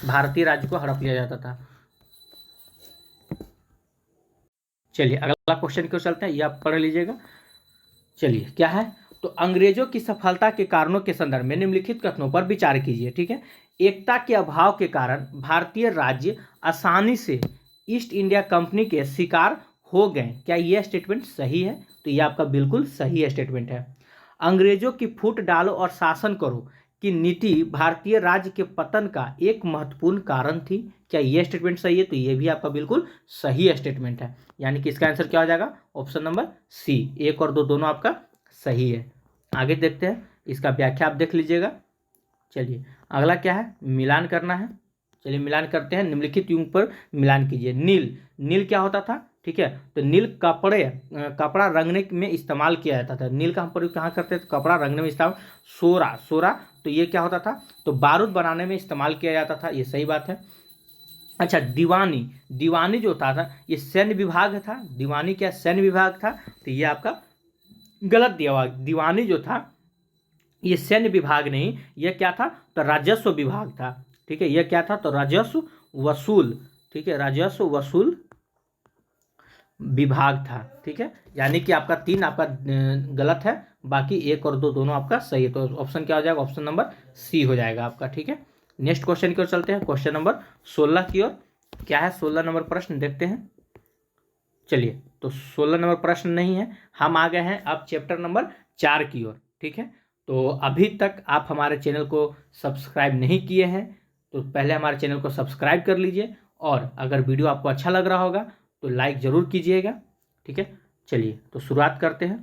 भारतीय राज्य को हड़प लिया जाता था। चलिए अगला क्वेश्चन की ओर चलते हैं, ये आप पढ़ लीजिएगा। चलिए क्या है, तो अंग्रेजों की सफलता के कारणों के संदर्भ में निम्नलिखित कथनों पर विचार कीजिए। ठीक है, एकता के अभाव के कारण भारतीय राज्य आसानी से ईस्ट इंडिया कंपनी के शिकार हो गए, क्या यह स्टेटमेंट सही है? तो यह आपका बिल्कुल सही स्टेटमेंट है। अंग्रेजों की फूट डालो और शासन करो की नीति भारतीय राज्य के पतन का एक महत्वपूर्ण कारण थी, क्या यह स्टेटमेंट सही है? तो यह भी आपका बिल्कुल सही स्टेटमेंट है, यानी कि इसका आंसर क्या हो जाएगा? ऑप्शन नंबर सी, 1 और 2 दोनों आपका सही है। आगे देखते हैं, इसका व्याख्या आप देख लीजिएगा। चलिए अगला क्या है, मिलान करना है। चलिए मिलान करते हैं, निम्नलिखित युग पर मिलान कीजिए। नील क्या होता था? ठीक है, तो नील कपड़ा रंगने में इस्तेमाल किया जाता था। नील का हम प्रयोग कहाँ करते थे? कपड़ा रंगने में इस्तेमाल। सोरा तो ये क्या होता था? तो बारूद बनाने में इस्तेमाल किया जाता था, ये सही बात है। अच्छा, दीवानी जो था ये सैन्य विभाग था। दीवानी क्या सैन्य विभाग था? तो ये आपका गलत दिया हुआ। दीवानी जो था ये सैन्य विभाग नहीं, यह क्या था? तो राजस्व विभाग था। ठीक है, यह क्या था? तो राजस्व वसूल। ठीक है, राजस्व वसूल विभाग था। ठीक है, यानी कि आपका 3 आपका गलत है, बाकी 1 और 2 दोनों आपका सही है। तो ऑप्शन क्या हो जाएगा? ऑप्शन नंबर सी हो जाएगा आपका। ठीक है, नेक्स्ट क्वेश्चन की ओर चलते हैं, क्वेश्चन नंबर 16 की ओर। क्या है 16 नंबर प्रश्न, देखते हैं। चलिए, तो 16 नंबर प्रश्न नहीं है, हम आ गए हैं अब चैप्टर नंबर 4 की ओर। ठीक है, तो अभी तक आप हमारे चैनल को सब्सक्राइब नहीं किए हैं तो पहले हमारे चैनल को सब्सक्राइब कर लीजिए, और अगर वीडियो आपको अच्छा लग रहा होगा तो लाइक ज़रूर कीजिएगा। ठीक है, चलिए तो शुरुआत करते हैं।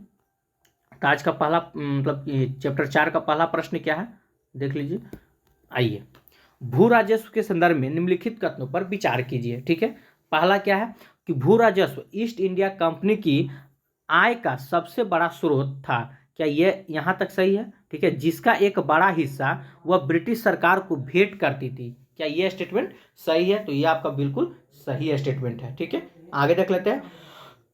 तो आज का पहला मतलब चैप्टर 4 का पहला प्रश्न क्या है, देख लीजिए। आइए, भू राजस्व के संदर्भ में निम्नलिखित कथनों पर विचार कीजिए। ठीक है, पहला क्या है कि भू राजस्व ईस्ट इंडिया कंपनी की आय का सबसे बड़ा स्रोत था, क्या यह यहाँ तक सही है? ठीक है, जिसका एक बड़ा हिस्सा वह ब्रिटिश सरकार को भेंट करती थी, क्या यह स्टेटमेंट सही है? तो यह आपका बिल्कुल सही स्टेटमेंट है। ठीक है, आगे देख लेते हैं।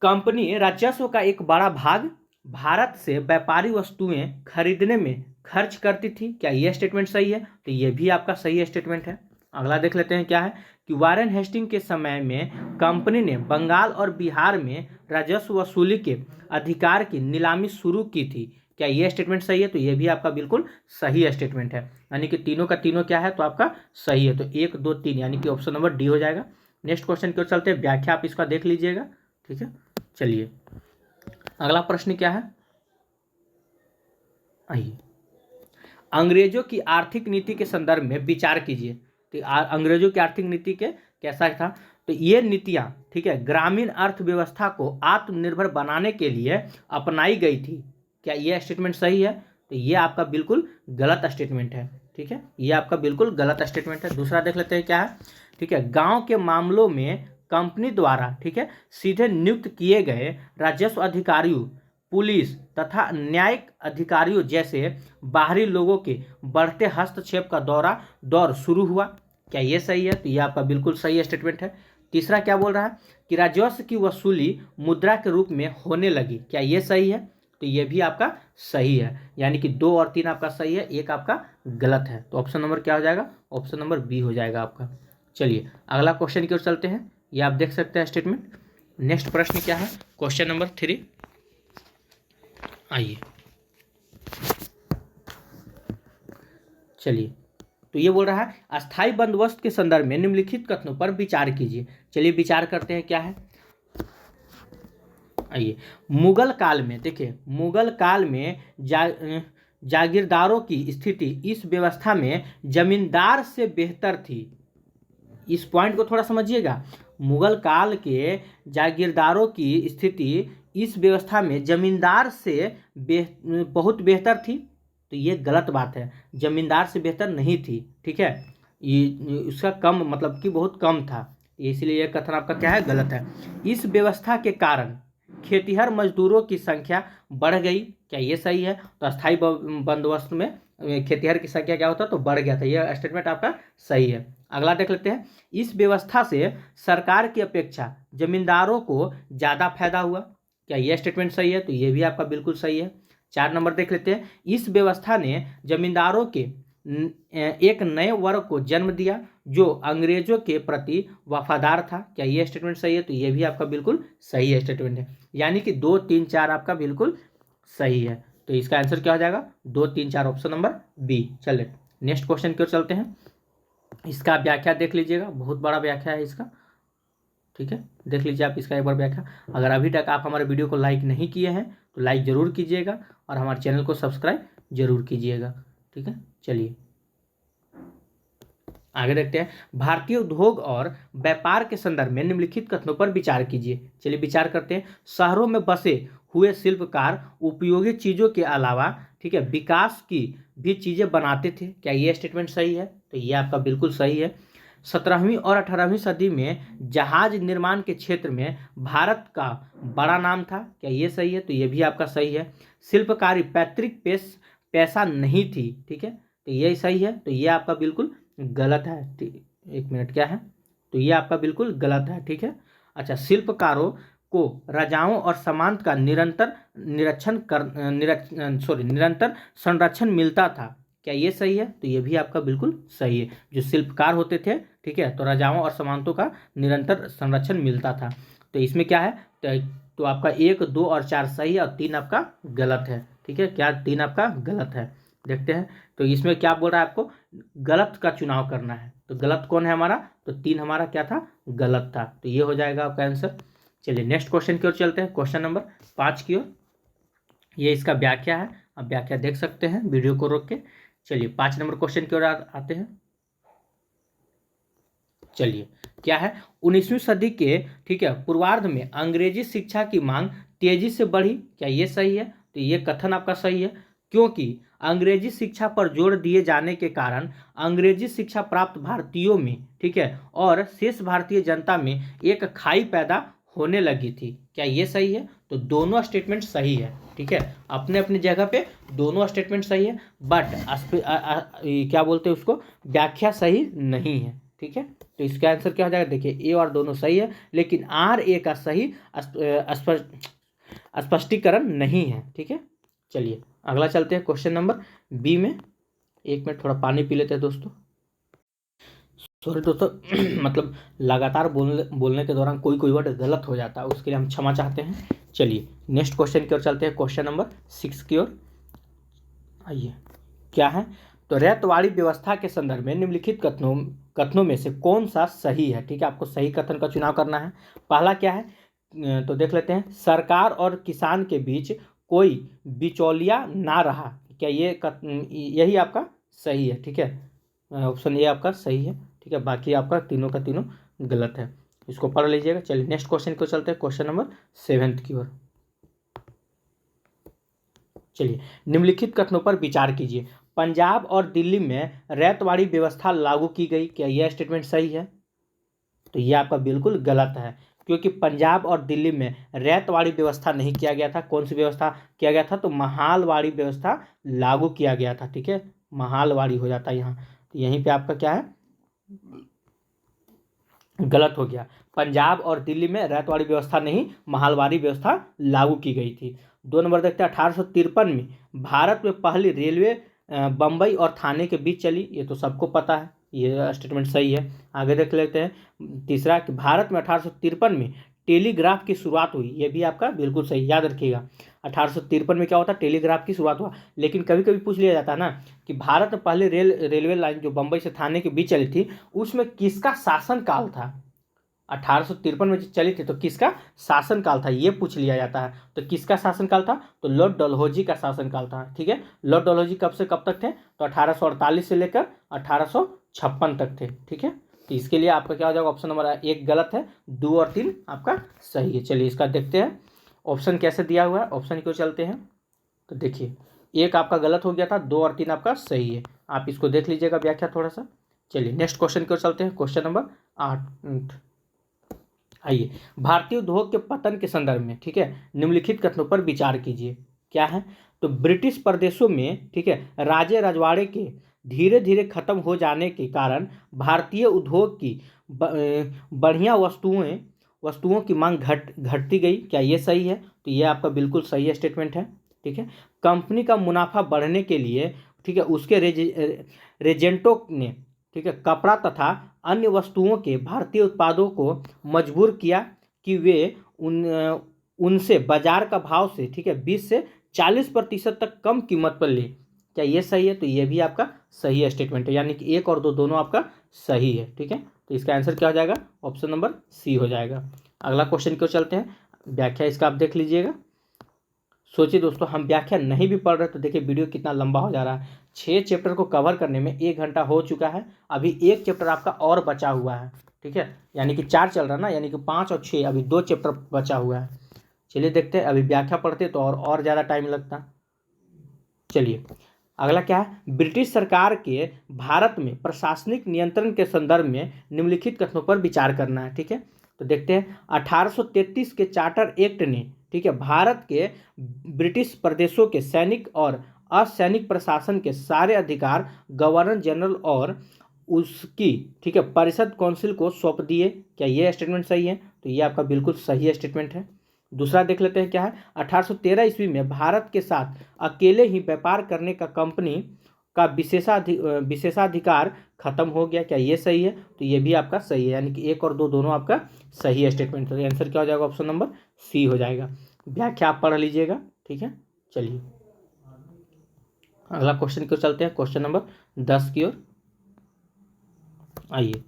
कंपनी राजस्व का एक बड़ा भाग भारत से व्यापारी वस्तुएं खरीदने में खर्च करती थी, क्या यह स्टेटमेंट सही है? तो यह भी आपका सही स्टेटमेंट है। अगला देख लेते हैं, क्या है कि वारेन हेस्टिंग के समय में कंपनी ने बंगाल और बिहार में राजस्व वसूली के अधिकार की नीलामी शुरू की थी, क्या यह स्टेटमेंट सही है? तो यह भी आपका बिल्कुल सही स्टेटमेंट है, यानी कि तीनों का तीनों क्या है? तो आपका सही है। तो 1 2 3 यानी कि ऑप्शन नंबर डी हो जाएगा। नेक्स्ट क्वेश्चन की ओर चलते हैं, व्याख्या आप इसका देख लीजिएगा। ठीक है, चलिए अगला प्रश्न क्या है, आइए, अंग्रेजों की आर्थिक नीति के संदर्भ में विचार कीजिए। तो अंग्रेजों की आर्थिक नीति के कैसा था? तो ये नीतियां, ठीक है, ग्रामीण अर्थव्यवस्था को आत्मनिर्भर बनाने के लिए अपनाई गई थी, क्या यह स्टेटमेंट सही है? तो ये आपका बिल्कुल गलत स्टेटमेंट है। ठीक है, ये आपका बिल्कुल गलत स्टेटमेंट है। दूसरा देख लेते हैं, क्या है? ठीक है, गांव के मामलों में कंपनी द्वारा, ठीक है, सीधे नियुक्त किए गए राजस्व अधिकारियों, पुलिस तथा न्यायिक अधिकारियों जैसे बाहरी लोगों के बढ़ते हस्तक्षेप का दौर शुरू हुआ, क्या यह सही है? तो यह आपका बिल्कुल सही स्टेटमेंट है। तीसरा क्या बोल रहा है कि राजस्व की वसूली मुद्रा के रूप में होने लगी, क्या यह सही है? तो यह भी आपका सही है, यानी कि 2 और 3 आपका सही है, 1 आपका गलत है। तो ऑप्शन नंबर क्या हो जाएगा? ऑप्शन नंबर बी हो जाएगा आपका। चलिए अगला क्वेश्चन की ओर चलते हैं, ये आप देख सकते हैं स्टेटमेंट। नेक्स्ट प्रश्न क्या है, क्वेश्चन नंबर 3। आइए, चलिए, तो ये बोल रहा है अस्थाई बंदोबस्त के संदर्भ में निम्नलिखित कथनों पर विचार कीजिए। चलिए विचार करते हैं, क्या है? आइए, मुगल काल में, देखिए मुगल काल में जागीरदारों की स्थिति इस व्यवस्था में जमींदार से बेहतर थी। इस पॉइंट को थोड़ा समझिएगा। मुगल काल के जागीरदारों की स्थिति इस व्यवस्था में जमींदार से बहुत बेहतर थी। तो ये गलत बात है, जमींदार से बेहतर नहीं थी, ठीक है, ये उसका कम मतलब कि बहुत कम था, इसलिए यह कथन आपका क्या है, गलत है। इस व्यवस्था के कारण खेतिहर मजदूरों की संख्या बढ़ गई, क्या ये सही है? तो अस्थायी बंदोबस्त में खेतिहर की संख्या क्या होता है, तो बढ़ गया था, यह स्टेटमेंट आपका सही है। अगला देख लेते हैं, इस व्यवस्था से सरकार की अपेक्षा जमींदारों को ज़्यादा फायदा हुआ, क्या यह स्टेटमेंट सही है? तो ये भी आपका बिल्कुल सही है। 4 नंबर देख लेते हैं, इस व्यवस्था ने जमींदारों के एक नए वर्ग को जन्म दिया जो अंग्रेजों के प्रति वफादार था, क्या ये स्टेटमेंट सही है? तो ये भी आपका बिल्कुल सही है स्टेटमेंट है, यानी कि 2, 3, 4 आपका बिल्कुल सही है। तो इसका आंसर क्या हो जाएगा? 2, 3, 4 ऑप्शन नंबर बी। चलिए नेक्स्ट क्वेश्चन की ओर चलते हैं। इसका व्याख्या देख लीजिएगा, बहुत बड़ा व्याख्या है इसका, ठीक है, देख लीजिए आप इसका एक बार व्याख्या। अगर अभी तक आप हमारे वीडियो को लाइक नहीं किए हैं तो लाइक ज़रूर कीजिएगा और हमारे चैनल को सब्सक्राइब जरूर कीजिएगा, ठीक है। चलिए आगे देखते हैं, भारतीय उद्योग और व्यापार के संदर्भ में निम्नलिखित कथनों पर विचार कीजिए। चलिए विचार करते हैं। शहरों में बसे हुए शिल्पकार उपयोगी चीज़ों के अलावा, ठीक है, विकास की भी चीज़ें बनाते थे, क्या ये स्टेटमेंट सही है? तो ये आपका बिल्कुल सही है। 17वीं और 18वीं सदी में जहाज निर्माण के क्षेत्र में भारत का बड़ा नाम था, क्या ये सही है? तो ये भी आपका सही है। शिल्पकारी पैतृक पैसा नहीं थी, ठीक है, तो ये सही है। तो ये आपका बिल्कुल गलत है, एक मिनट, क्या है? तो ये आपका बिल्कुल गलत है, ठीक है। अच्छा, शिल्पकारों को राजाओं और सामंत का निरंतर निरंतर संरक्षण मिलता था, क्या ये सही है? तो ये भी आपका बिल्कुल सही है। जो शिल्पकार होते थे, ठीक है, तो राजाओं और सामंतों का निरंतर संरक्षण मिलता था। तो इसमें क्या है, तो आपका 1, 2 और 4 सही है और 3 आपका गलत है, ठीक है। क्या 3 आपका गलत है? देखते हैं। तो इसमें क्या बोल रहा है, आपको गलत का चुनाव करना है। तो गलत कौन है हमारा? तो 3 हमारा क्या था, गलत था। तो ये हो जाएगा आपका आंसर। चलिए नेक्स्ट क्वेश्चन की ओर चलते हैं, क्वेश्चन नंबर 5 की ओर। ये इसका व्याख्या है, आप व्याख्या देख सकते हैं वीडियो को रोक के। चलिए 5 नंबर क्वेश्चन की ओर आते हैं। चलिए क्या है, 19वीं सदी के, ठीक है, पूर्वार्ध में अंग्रेजी शिक्षा की मांग तेजी से बढ़ी, क्या ये सही है? तो ये कथन आपका सही है, क्योंकि अंग्रेजी शिक्षा पर जोर दिए जाने के कारण अंग्रेजी शिक्षा प्राप्त भारतीयों में, ठीक है, और शेष भारतीय जनता में एक खाई पैदा होने लगी थी, क्या ये सही है? तो दोनों स्टेटमेंट सही है, ठीक है, अपने अपनी जगह पे दोनों स्टेटमेंट सही है, बट क्या बोलते हैं उसको, व्याख्या सही नहीं है, ठीक है। तो इसका आंसर क्या हो जाएगा? देखिए ए और दोनों सही है, लेकिन आर ए का सही स्पष्टीकरण नहीं है, ठीक है। चलिए अगला चलते हैं क्वेश्चन नंबर बी में। एक मिनट, थोड़ा पानी पी लेते हैं दोस्तों, सॉरी दोस्तों मतलब लगातार बोलने के दौरान कोई वर्ड गलत हो जाता है, उसके लिए हम क्षमा चाहते हैं। चलिए नेक्स्ट क्वेश्चन की ओर चलते हैं, क्वेश्चन नंबर 6 की ओर आइए। क्या है, तो रैयतवाड़ी व्यवस्था के संदर्भ में निम्नलिखित कथनों में से कौन सा सही है, ठीक है, आपको सही कथन का चुनाव करना है। पहला क्या है, तो देख लेते हैं, सरकार और किसान के बीच कोई बिचौलिया ना रहा, क्या ये यही आपका सही है, ठीक है, ऑप्शन ए आपका सही है, ठीक है, बाकी आपका तीनों का तीनों गलत है, इसको पढ़ लीजिएगा। चलिए नेक्स्ट क्वेश्चन को चलते हैं, क्वेश्चन नंबर 7 की ओर। चलिए निम्नलिखित कथनों पर विचार कीजिए। पंजाब और दिल्ली में रैयतवाड़ी व्यवस्था लागू की गई, क्या यह स्टेटमेंट सही है? तो यह आपका बिल्कुल गलत है, क्योंकि पंजाब और दिल्ली में रैयतवाड़ी व्यवस्था नहीं किया गया था। कौन सी व्यवस्था किया गया था? तो महालवाड़ी व्यवस्था लागू किया गया था, ठीक है, महालवाड़ी हो जाता है यहाँ, तो यहीं पे आपका क्या है, गलत हो गया। पंजाब और दिल्ली में रैयतवाड़ी व्यवस्था नहीं, महालवाड़ी व्यवस्था लागू की गई थी। 2 नंबर देखते हैं, 1853 में भारत में पहली रेलवे बम्बई और थाने के बीच चली, ये तो सबको पता है, ये स्टेटमेंट सही है। आगे देख लेते हैं तीसरा, कि भारत में 1853 में टेलीग्राफ की शुरुआत हुई, ये भी आपका बिल्कुल सही, याद रखिएगा 1853 में क्या होता है, टेलीग्राफ की शुरुआत हुआ। लेकिन कभी कभी पूछ लिया जाता है ना कि भारत में पहले रेलवे लाइन जो बम्बई से थाने के बीच चली थी, उसमें किसका शासन काल था? 1853 में चली थी तो किसका शासन काल था, ये पूछ लिया जाता है। तो किसका शासन काल था? तो लॉर्ड डलहौजी का शासन काल था, ठीक है। लॉर्ड डलहौजी कब से कब तक थे? तो 1848 से लेकर 1856 तक थे, ठीक है। तो इसके लिए आपका क्या हो जाएगा, ऑप्शन नंबर 1 गलत है, 2 और 3 आपका सही है। चलिए इसका देखते हैं ऑप्शन कैसे दिया हुआ है, ऑप्शन को चलते हैं। तो देखिए एक आपका गलत हो गया था, 2 और 3 आपका सही है। आप इसको देख लीजिएगा व्याख्या थोड़ा सा। चलिए नेक्स्ट क्वेश्चन की ओर चलते हैं, क्वेश्चन नंबर 8। आइए, भारतीय उद्योग के पतन के संदर्भ में, ठीक है, निम्नलिखित कथनों पर विचार कीजिए। क्या है? तो ब्रिटिश प्रदेशों में, ठीक है, राजे रजवाड़े के धीरे धीरे खत्म हो जाने के कारण भारतीय उद्योग की बढ़िया वस्तुओं की मांग घटती गई। क्या ये सही है? तो ये आपका बिल्कुल सही स्टेटमेंट है। ठीक है, कंपनी का मुनाफा बढ़ने के लिए, ठीक है, उसके रेजेंटों ने, ठीक है, कपड़ा तथा अन्य वस्तुओं के भारतीय उत्पादों को मजबूर किया कि वे उनसे बाजार का भाव से, ठीक है, 20 से 40% तक कम कीमत पर ले। क्या ये सही है? तो ये भी आपका सही स्टेटमेंट है, यानी कि 1 और 2 दोनों आपका सही है। ठीक है, तो इसका आंसर क्या हो जाएगा? ऑप्शन नंबर सी हो जाएगा। अगला क्वेश्चन की ओर चलते हैं, व्याख्या इसका आप देख लीजिएगा। सोचिए दोस्तों, हम व्याख्या नहीं भी पढ़ रहे तो देखिए वीडियो कितना लंबा हो जा रहा है। 6 चैप्टर को कवर करने में 1 घंटा हो चुका है, अभी 1 चैप्टर आपका और बचा हुआ है। ठीक है, यानी कि 4 चल रहा है ना, यानी कि 5 और 6, अभी 2 चैप्टर बचा हुआ है। चलिए देखते हैं, अभी व्याख्या पढ़ते तो और ज़्यादा टाइम लगता। चलिए अगला क्या है? ब्रिटिश सरकार के भारत में प्रशासनिक नियंत्रण के संदर्भ में निम्नलिखित कथनों पर विचार करना है। ठीक है, तो देखते हैं, 1833 के चार्टर एक्ट ने, ठीक है, भारत के ब्रिटिश प्रदेशों के सैनिक और असैनिक प्रशासन के सारे अधिकार गवर्नर जनरल और उसकी, ठीक है, परिषद काउंसिल को सौंप दिए। क्या ये स्टेटमेंट सही है? तो ये आपका बिल्कुल सही स्टेटमेंट है। दूसरा देख लेते हैं, क्या है? 1813 ईस्वी में भारत के साथ अकेले ही व्यापार करने का कंपनी का विशेषाधिकार खत्म हो गया। क्या ये सही है? तो ये भी आपका सही है, यानी कि 1 और 2 दोनों आपका सही स्टेटमेंट है। आंसर क्या हो जाएगा? ऑप्शन नंबर सी हो जाएगा। व्याख्या आप पढ़ लीजिएगा। ठीक है, चलिए अगला क्वेश्चन की ओर चलते हैं, क्वेश्चन नंबर 10 की ओर। आइए,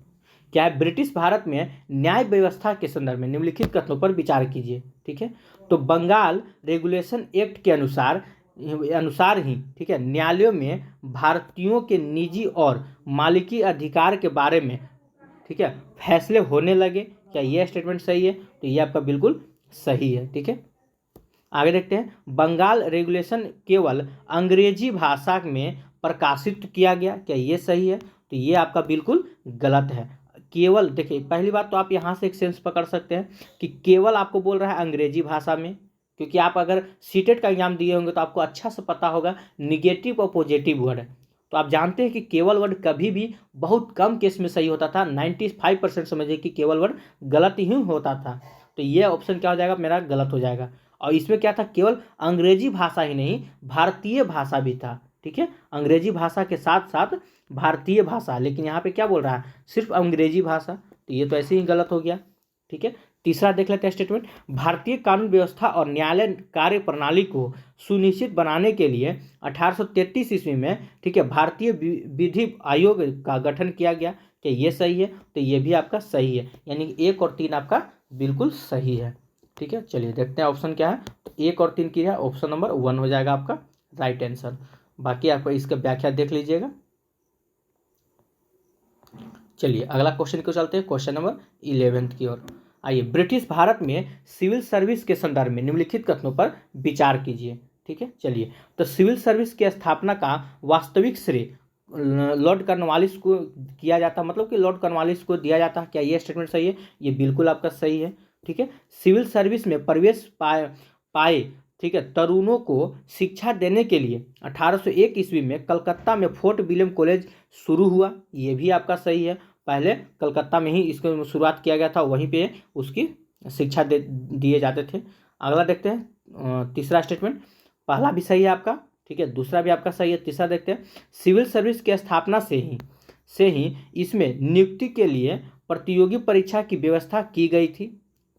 क्या है? ब्रिटिश भारत में न्याय व्यवस्था के संदर्भ में निम्नलिखित कथनों पर विचार कीजिए। ठीक है, तो बंगाल रेगुलेशन एक्ट के अनुसार ही, ठीक है, न्यायालयों में भारतीयों के निजी और मालिकी अधिकार के बारे में, ठीक है, फैसले होने लगे। क्या यह स्टेटमेंट सही है? तो ये आपका बिल्कुल सही है। ठीक है, आगे देखते हैं, बंगाल रेगुलेशन केवल अंग्रेजी भाषा में प्रकाशित किया गया। क्या ये सही है? तो ये आपका बिल्कुल गलत है। केवल देखिए, पहली बात तो आप यहाँ से एक सेंस पकड़ सकते हैं कि केवल आपको बोल रहा है अंग्रेजी भाषा में, क्योंकि आप अगर सीटेट का एग्जाम दिए होंगे तो आपको अच्छा से पता होगा निगेटिव और पॉजिटिव वर्ड। तो आप जानते हैं कि केवल वर्ड कभी भी बहुत कम केस में सही होता था, 95% समझिए कि केवल वर्ड गलत ही होता था। तो ये ऑप्शन क्या हो जाएगा? मेरा गलत हो जाएगा। और इसमें क्या था? केवल अंग्रेजी भाषा ही नहीं, भारतीय भाषा भी था। ठीक है, अंग्रेजी भाषा के साथ साथ भारतीय भाषा, लेकिन यहाँ पे क्या बोल रहा है? सिर्फ अंग्रेजी भाषा। तो ये तो ऐसे ही गलत हो गया। ठीक है, तीसरा देख लेते हैं स्टेटमेंट, भारतीय कानून व्यवस्था और न्यायालय कार्य प्रणाली को सुनिश्चित बनाने के लिए 1833 ईस्वी में, ठीक है, भारतीय विधि आयोग का गठन किया गया। क्या ये सही है? तो ये भी आपका सही है, यानी कि 1 और 3 आपका बिल्कुल सही है। ठीक है, चलिए देखते हैं ऑप्शन क्या है। तो 1 और 3 की है, ऑप्शन नंबर 1 हो जाएगा आपका राइट आंसर। बाकी आपको इसका व्याख्या देख लीजिएगा। चलिए अगला क्वेश्चन को चलते हैं, क्वेश्चन नंबर 11 की ओर। आइए, ब्रिटिश भारत में सिविल सर्विस के संदर्भ में निम्नलिखित कथनों पर विचार कीजिए। ठीक है, चलिए, तो सिविल सर्विस की स्थापना का वास्तविक श्रेय लॉर्ड कॉर्नवालिस को किया जाता, मतलब कि लॉर्ड कॉर्नवालिस को दिया जाता। क्या ये स्टेटमेंट सही है? ये बिल्कुल आपका सही है। ठीक है, सिविल सर्विस में प्रवेश पाए, ठीक है, तरुणों को शिक्षा देने के लिए 1801 ईस्वी में कलकत्ता में फोर्ट विलियम कॉलेज शुरू हुआ। ये भी आपका सही है, पहले कलकत्ता में ही इसको शुरुआत किया गया था, वहीं पे उसकी शिक्षा दिए जाते थे। अगला देखते हैं, तीसरा स्टेटमेंट, पहला भी सही है आपका, ठीक है, दूसरा भी आपका सही है। तीसरा देखते हैं, सिविल सर्विस की स्थापना से ही इसमें नियुक्ति के लिए प्रतियोगी परीक्षा की व्यवस्था की गई थी।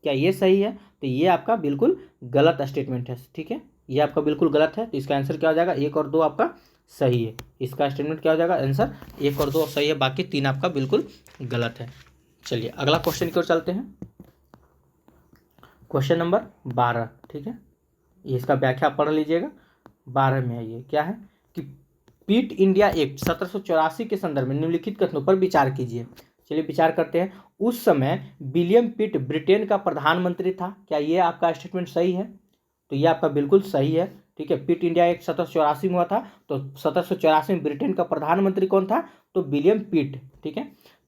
क्या ये सही है? तो ये आपका बिल्कुल गलत स्टेटमेंट है। ठीक है, ये आपका बिल्कुल गलत है, तो इसका आंसर क्या हो जाएगा? 1 और 2 आपका सही है। इसका स्टेटमेंट क्या हो जाएगा? आंसर 1 और 2 सही है, बाकी 3 आपका बिल्कुल गलत है। चलिए अगला क्वेश्चन की ओर चलते हैं, क्वेश्चन नंबर 12। ठीक है, इसका व्याख्या पढ़ लीजिएगा। 12 में है ये, क्या है कि पीट इंडिया एक्ट 1784 के संदर्भ में निम्नलिखित कथनों पर विचार कीजिए। चलिए विचार करते हैं। उस समय विलियम पिट ब्रिटेन का प्रधानमंत्री था। क्या ये आपका स्टेटमेंट सही है? तो ये आपका बिल्कुल सही है, ठीक है। पिट इंडिया एक्ट 1784 में हुआ था, तो 1784 में ब्रिटेन का प्रधानमंत्री कौन था? तो विलियम पिट, ठीक है।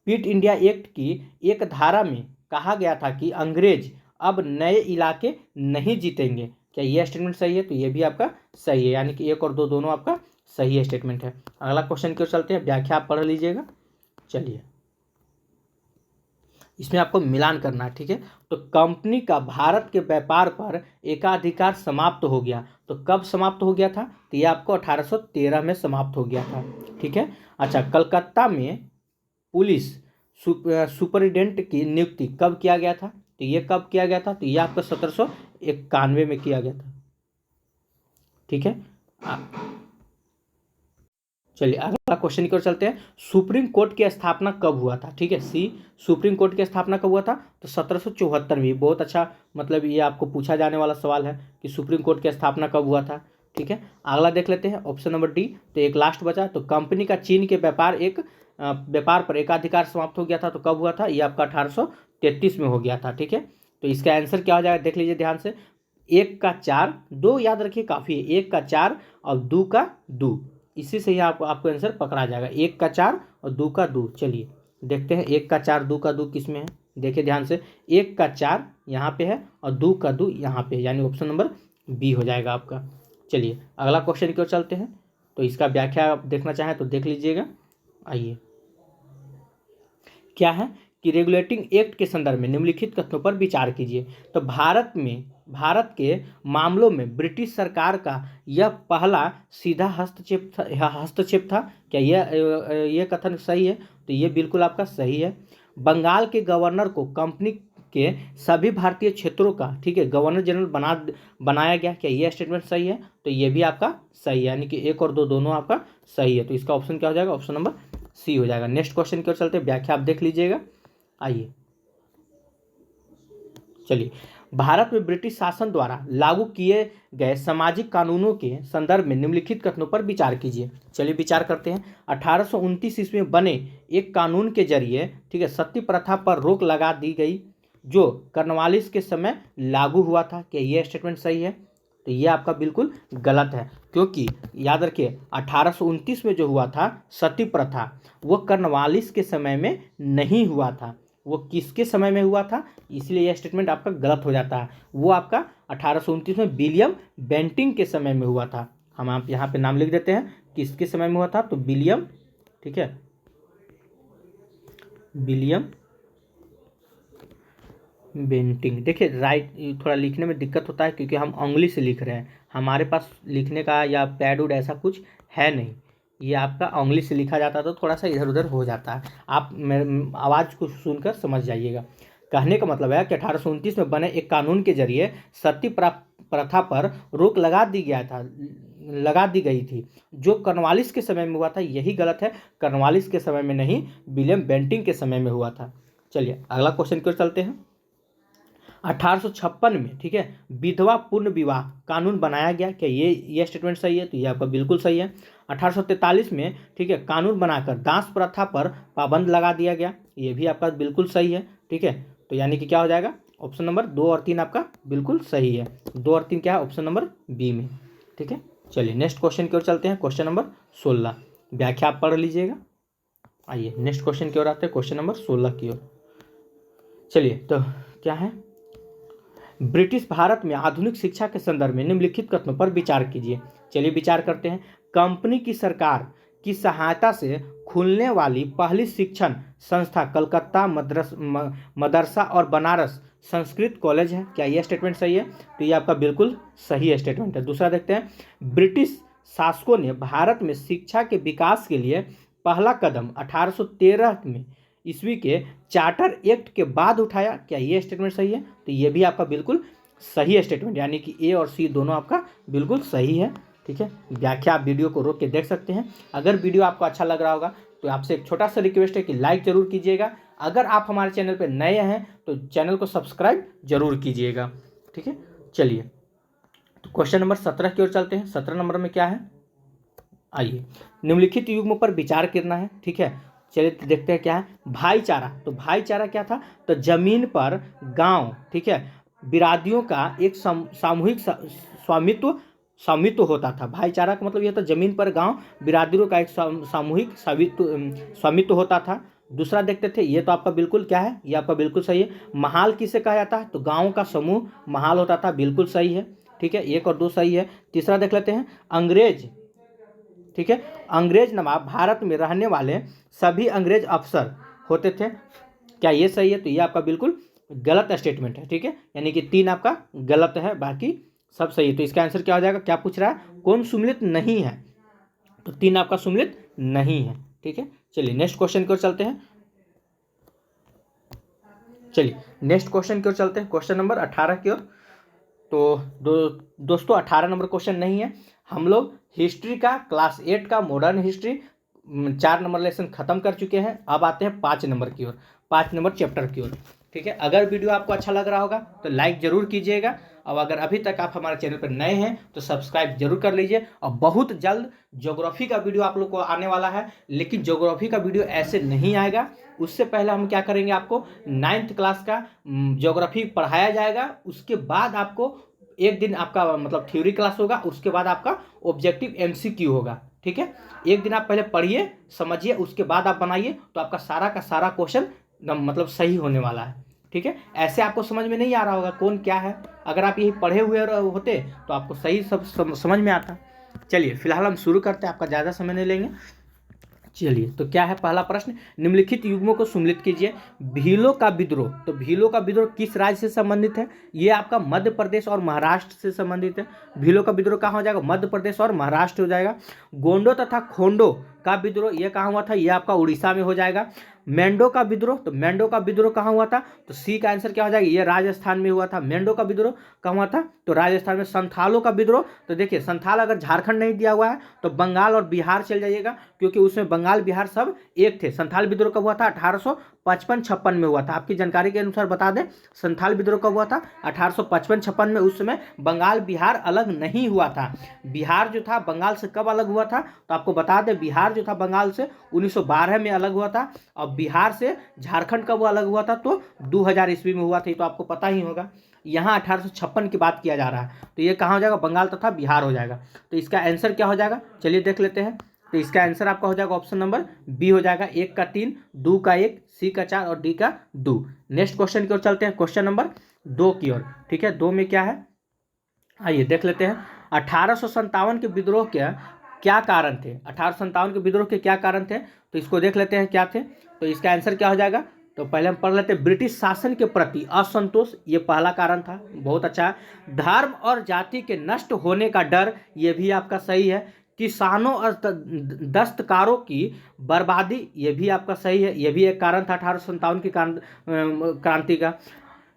पिट इंडिया एक्ट की एक धारा में कहा गया था कि अंग्रेज अब नए इलाके नहीं जीतेंगे। क्या यह स्टेटमेंट सही है? तो ये भी आपका सही है, यानी कि 1 और 2 दोनों आपका सही स्टेटमेंट है। अगला क्वेश्चन की ओर चलते हैं, व्याख्या आप पढ़ लीजिएगा। चलिए, इसमें आपको मिलान करना है, ठीक है। तो कंपनी का भारत के व्यापार पर एकाधिकार समाप्त हो गया। तो कब समाप्त हो गया था? तो ये आपको 1813 में समाप्त हो गया था, ठीक है। अच्छा, कलकत्ता में पुलिस सुपरिटेंडेंट की नियुक्ति कब किया गया था? तो ये कब किया गया था? तो ये आपको 1791 में किया गया था, ठीक है। चलिए, अगला क्वेश्चन की ओर चलते हैं। सुप्रीम कोर्ट की स्थापना कब हुआ था? ठीक है, सी, सुप्रीम कोर्ट की स्थापना कब हुआ था? तो 1774 में। बहुत अच्छा, मतलब ये आपको पूछा जाने वाला सवाल है कि सुप्रीम कोर्ट की स्थापना कब हुआ था, ठीक है। अगला देख लेते हैं, ऑप्शन नंबर डी। तो एक लास्ट बचा, तो कंपनी का चीन के व्यापार पर एकाधिकार समाप्त हो गया था, तो कब हुआ था? ये आपका 1833 में हो गया था, ठीक है। तो इसका आंसर क्या हो जाएगा, देख लीजिए ध्यान से। 1 का 4, 2 याद रखिए काफ़ी है, 1 का 4 और 2 का 2, इसी से ही आपको आंसर पकड़ा जाएगा। 1 का 4 और 2 का 2। चलिए देखते हैं, 1 का 4 2 का 2 किस में है। देखिए ध्यान से, 1 का 4 यहाँ पे है और 2 का 2 यहाँ पे, यानी ऑप्शन नंबर बी हो जाएगा आपका। चलिए, अगला क्वेश्चन की ओर चलते हैं। तो इसका व्याख्या आप देखना चाहें तो देख लीजिएगा। आइए, क्या है कि रेगुलेटिंग एक्ट के संदर्भ में निम्नलिखित कथनों पर विचार कीजिए। तो भारत के मामलों में ब्रिटिश सरकार का यह पहला सीधा हस्तक्षेप था। क्या यह कथन सही है? तो ये बिल्कुल आपका सही है। बंगाल के गवर्नर को कंपनी के सभी भारतीय क्षेत्रों का, ठीक है, गवर्नर जनरल बनाया गया। क्या यह स्टेटमेंट सही है? तो ये भी आपका सही है, यानी कि 1 और 2 दोनों आपका सही है। तो इसका ऑप्शन क्या हो जाएगा? ऑप्शन नंबर सी हो जाएगा। नेक्स्ट क्वेश्चन की ओर चलते हैं, व्याख्या आप देख लीजिएगा। आइए, चलिए, भारत में ब्रिटिश शासन द्वारा लागू किए गए सामाजिक कानूनों के संदर्भ में निम्नलिखित कथनों पर विचार कीजिए। चलिए विचार करते हैं। 1829 ईस्वी में बने एक कानून के जरिए, ठीक है, सती प्रथा पर रोक लगा दी गई, जो कर्नवालिस के समय लागू हुआ था। क्या यह स्टेटमेंट सही है? तो यह आपका बिल्कुल गलत है, क्योंकि याद रखिए 1829 में जो हुआ था सती प्रथा, वो कर्नवालिस के समय में नहीं हुआ था, वो किसके समय में हुआ था? इसलिए यह स्टेटमेंट आपका गलत हो जाता है। वो आपका 1829 में विलियम बेंटिंग के समय में हुआ था। हम आप यहाँ पे नाम लिख देते हैं, किसके समय में हुआ था? तो विलियम, ठीक है, विलियम बेंटिंग। देखिए राइट, थोड़ा लिखने में दिक्कत होता है क्योंकि हम उंगली से लिख रहे हैं, हमारे पास लिखने का या पैड उड ऐसा कुछ है नहीं। ये आपका उंगली से लिखा जाता है तो थोड़ा सा इधर उधर हो जाता है, आप आवाज़ को सुनकर समझ जाइएगा। कहने का मतलब है कि 1829 में बने एक कानून के जरिए सती प्रथा पर रोक लगा दी गई थी, जो कर्नवालिस के समय में हुआ था। यही गलत है, कर्नवालिस के समय में नहीं, विलियम बेंटिंग के समय में हुआ था। चलिए, अगला क्वेश्चन की ओर चलते हैं। 1856 में, ठीक है, विधवा पूर्ण विवाह कानून बनाया गया। क्या ये स्टेटमेंट सही है? तो ये आपका बिल्कुल सही है। 1843 में, ठीक है, कानून बनाकर दास प्रथा पर पाबंद लगा दिया गया। ये भी आपका बिल्कुल सही है, ठीक है। तो यानी कि क्या हो जाएगा? ऑप्शन नंबर 2 और 3 आपका बिल्कुल सही है। 2 और 3 क्या है? ऑप्शन नंबर बी में, ठीक है। चलिए नेक्स्ट क्वेश्चन की ओर चलते हैं, क्वेश्चन नंबर 16। व्याख्या आप पढ़ लीजिएगा। आइए नेक्स्ट क्वेश्चन की ओर आते हैं, क्वेश्चन नंबर 16 की ओर। चलिए, तो क्या है, ब्रिटिश भारत में आधुनिक शिक्षा के संदर्भ में निम्नलिखित कथनों पर विचार कीजिए। चलिए विचार करते हैं। कंपनी की सरकार की सहायता से खुलने वाली पहली शिक्षण संस्था कलकत्ता मदरसा और बनारस संस्कृत कॉलेज है। क्या यह स्टेटमेंट सही है? तो ये आपका बिल्कुल सही स्टेटमेंट है। दूसरा देखते हैं, ब्रिटिश शासकों ने भारत में शिक्षा के विकास के लिए पहला कदम 1813 में ईस्वी के चार्टर एक्ट के बाद उठाया। क्या ये स्टेटमेंट सही है? तो ये भी आपका बिल्कुल सही स्टेटमेंट, यानी कि ए और सी दोनों आपका बिल्कुल सही है, ठीक है। व्याख्या आप वीडियो को रोक के देख सकते हैं। अगर वीडियो आपको अच्छा लग रहा होगा तो आपसे एक छोटा सा रिक्वेस्ट है कि लाइक जरूर कीजिएगा। अगर आप हमारे चैनल पर नए हैं तो चैनल को सब्सक्राइब जरूर कीजिएगा, ठीक है। चलिए, तो क्वेश्चन नंबर 17 की ओर चलते हैं। 17 नंबर में क्या है? आइए, निम्नलिखित युग्म पर विचार करना है, ठीक है। चलिए देखते हैं क्या है। भाईचारा, तो भाईचारा क्या था? तो जमीन पर गांव, ठीक है, बिरादियों का एक सामूहिक स्वामित्व स्वामित्व होता था। भाईचारा का मतलब यह था जमीन पर गांव बिरादरों का एक सामूहिक स्वामित्व होता था। दूसरा देखते थे, ये तो आपका बिल्कुल क्या है, ये आपका बिल्कुल सही है। महाल किसे कहा जाता है, तो गाँव का समूह महाल होता था, बिल्कुल सही है। ठीक है, 1 और 2 सही है। तीसरा देख लेते हैं, अंग्रेज, ठीक है, अंग्रेज नवाब भारत में रहने वाले सभी अंग्रेज अफसर होते थे, क्या ये सही है, तो ये आपका बिल्कुल गलत स्टेटमेंट है। ठीक है, यानी कि 3 आपका गलत है, बाकी सब सही है। तो इसका आंसर क्या हो जाएगा, क्या पूछ रहा है, कौन सुमिलित नहीं है, तो 3 आपका सुमिलित नहीं है। ठीक है, चलिए नेक्स्ट क्वेश्चन की ओर चलते हैं। चलिए नेक्स्ट क्वेश्चन की ओर चलते हैं, क्वेश्चन नंबर 18 की ओर। तो दोस्तों 18 नंबर क्वेश्चन नहीं है, हम लोग हिस्ट्री का क्लास 8 का मॉडर्न हिस्ट्री 4 नंबर लेसन खत्म कर चुके हैं। अब आते हैं 5 नंबर की ओर, 5 नंबर चैप्टर की ओर। ठीक है, अगर वीडियो आपको अच्छा लग रहा होगा तो लाइक जरूर कीजिएगा, और अगर अभी तक आप हमारे चैनल पर नए हैं तो सब्सक्राइब जरूर कर लीजिए। और बहुत जल्द ज्योग्राफी का वीडियो आप लोग को आने वाला है, लेकिन ज्योग्राफी का वीडियो ऐसे नहीं आएगा, उससे पहले हम क्या करेंगे, आपको 9th क्लास का ज्योग्राफी पढ़ाया जाएगा। उसके बाद आपको एक दिन आपका मतलब थ्योरी क्लास होगा, उसके बाद आपका ऑब्जेक्टिव MCQ होगा। ठीक है, एक दिन आप पहले पढ़िए समझिए, उसके बाद आप बनाइए, तो आपका सारा का सारा क्वेश्चन मतलब सही होने वाला है। ठीक है, ऐसे आपको समझ में नहीं आ रहा होगा कौन क्या है, अगर आप यही पढ़े हुए होते तो आपको सही सब समझ में आता। चलिए फिलहाल हम शुरू करते हैं, आपका ज़्यादा समय नहीं लेंगे। चलिए, तो क्या है पहला प्रश्न, निम्नलिखित युग्मों को सम्मिलित कीजिए। भीलों का विद्रोह, तो भीलों का विद्रोह किस राज्य से संबंधित है, ये आपका मध्य प्रदेश और महाराष्ट्र से संबंधित है। भीलों का विद्रोह कहाँ हो जाएगा, मध्य प्रदेश और महाराष्ट्र हो जाएगा। गोंडो तथा खोंडो का विद्रोह ये कहाँ हुआ था, ये आपका उड़ीसा में हो जाएगा। मेंढो का विद्रोह, तो मेंढो का विद्रोह कहाँ हुआ था, तो सी का आंसर क्या हो जाएगा, ये राजस्थान में हुआ था। मेंढो का विद्रोह कहाँ हुआ था, तो राजस्थान में। संथालों का विद्रोह, तो देखिए संथाल अगर झारखंड नहीं दिया हुआ है तो बंगाल और बिहार चल जाइएगा, क्योंकि उसमें बंगाल बिहार सब एक थे। संथाल विद्रोह कब हुआ था, 1855-56 में हुआ था। आपकी जानकारी के अनुसार बता दें, संथाल विद्रोह कब हुआ था, 1855-56 में। उस समय बंगाल बिहार अलग नहीं हुआ था। बिहार जो था बंगाल से कब अलग हुआ था, तो आपको बता दें, बिहार जो था बंगाल से 1912 में अलग हुआ था, और बिहार से झारखंड कब अलग हुआ था, तो 2000 ईस्वी में हुआ था, तो आपको पता ही होगा। यहाँ 1856 की बात किया जा रहा है, तो ये कहाँ हो जाएगा, बंगाल तथा बिहार हो जाएगा। तो इसका आंसर क्या हो जाएगा, चलिए देख लेते हैं। तो इसका आंसर आपका हो जाएगा ऑप्शन नंबर बी हो जाएगा, 1 का 3, 2 का 1, सी का 4 और डी का 2। नेक्स्ट क्वेश्चन की ओर चलते हैं, क्वेश्चन नंबर 2 की ओर। ठीक है, 2 में क्या है, आइए देख लेते हैं। 1857 के विद्रोह के क्या कारण थे, 1857 के विद्रोह के क्या कारण थे, तो इसको देख लेते हैं क्या थे। तो इसका आंसर क्या हो जाएगा, तो पहले हम पढ़ लेते हैं, ब्रिटिश शासन के प्रति असंतोष, ये पहला कारण था, बहुत अच्छा। धर्म और जाति के नष्ट होने का डर, ये भी आपका सही है। किसानों और दस्तकारों की बर्बादी, ये भी आपका सही है, ये भी एक कारण था 1857 की क्रांति का।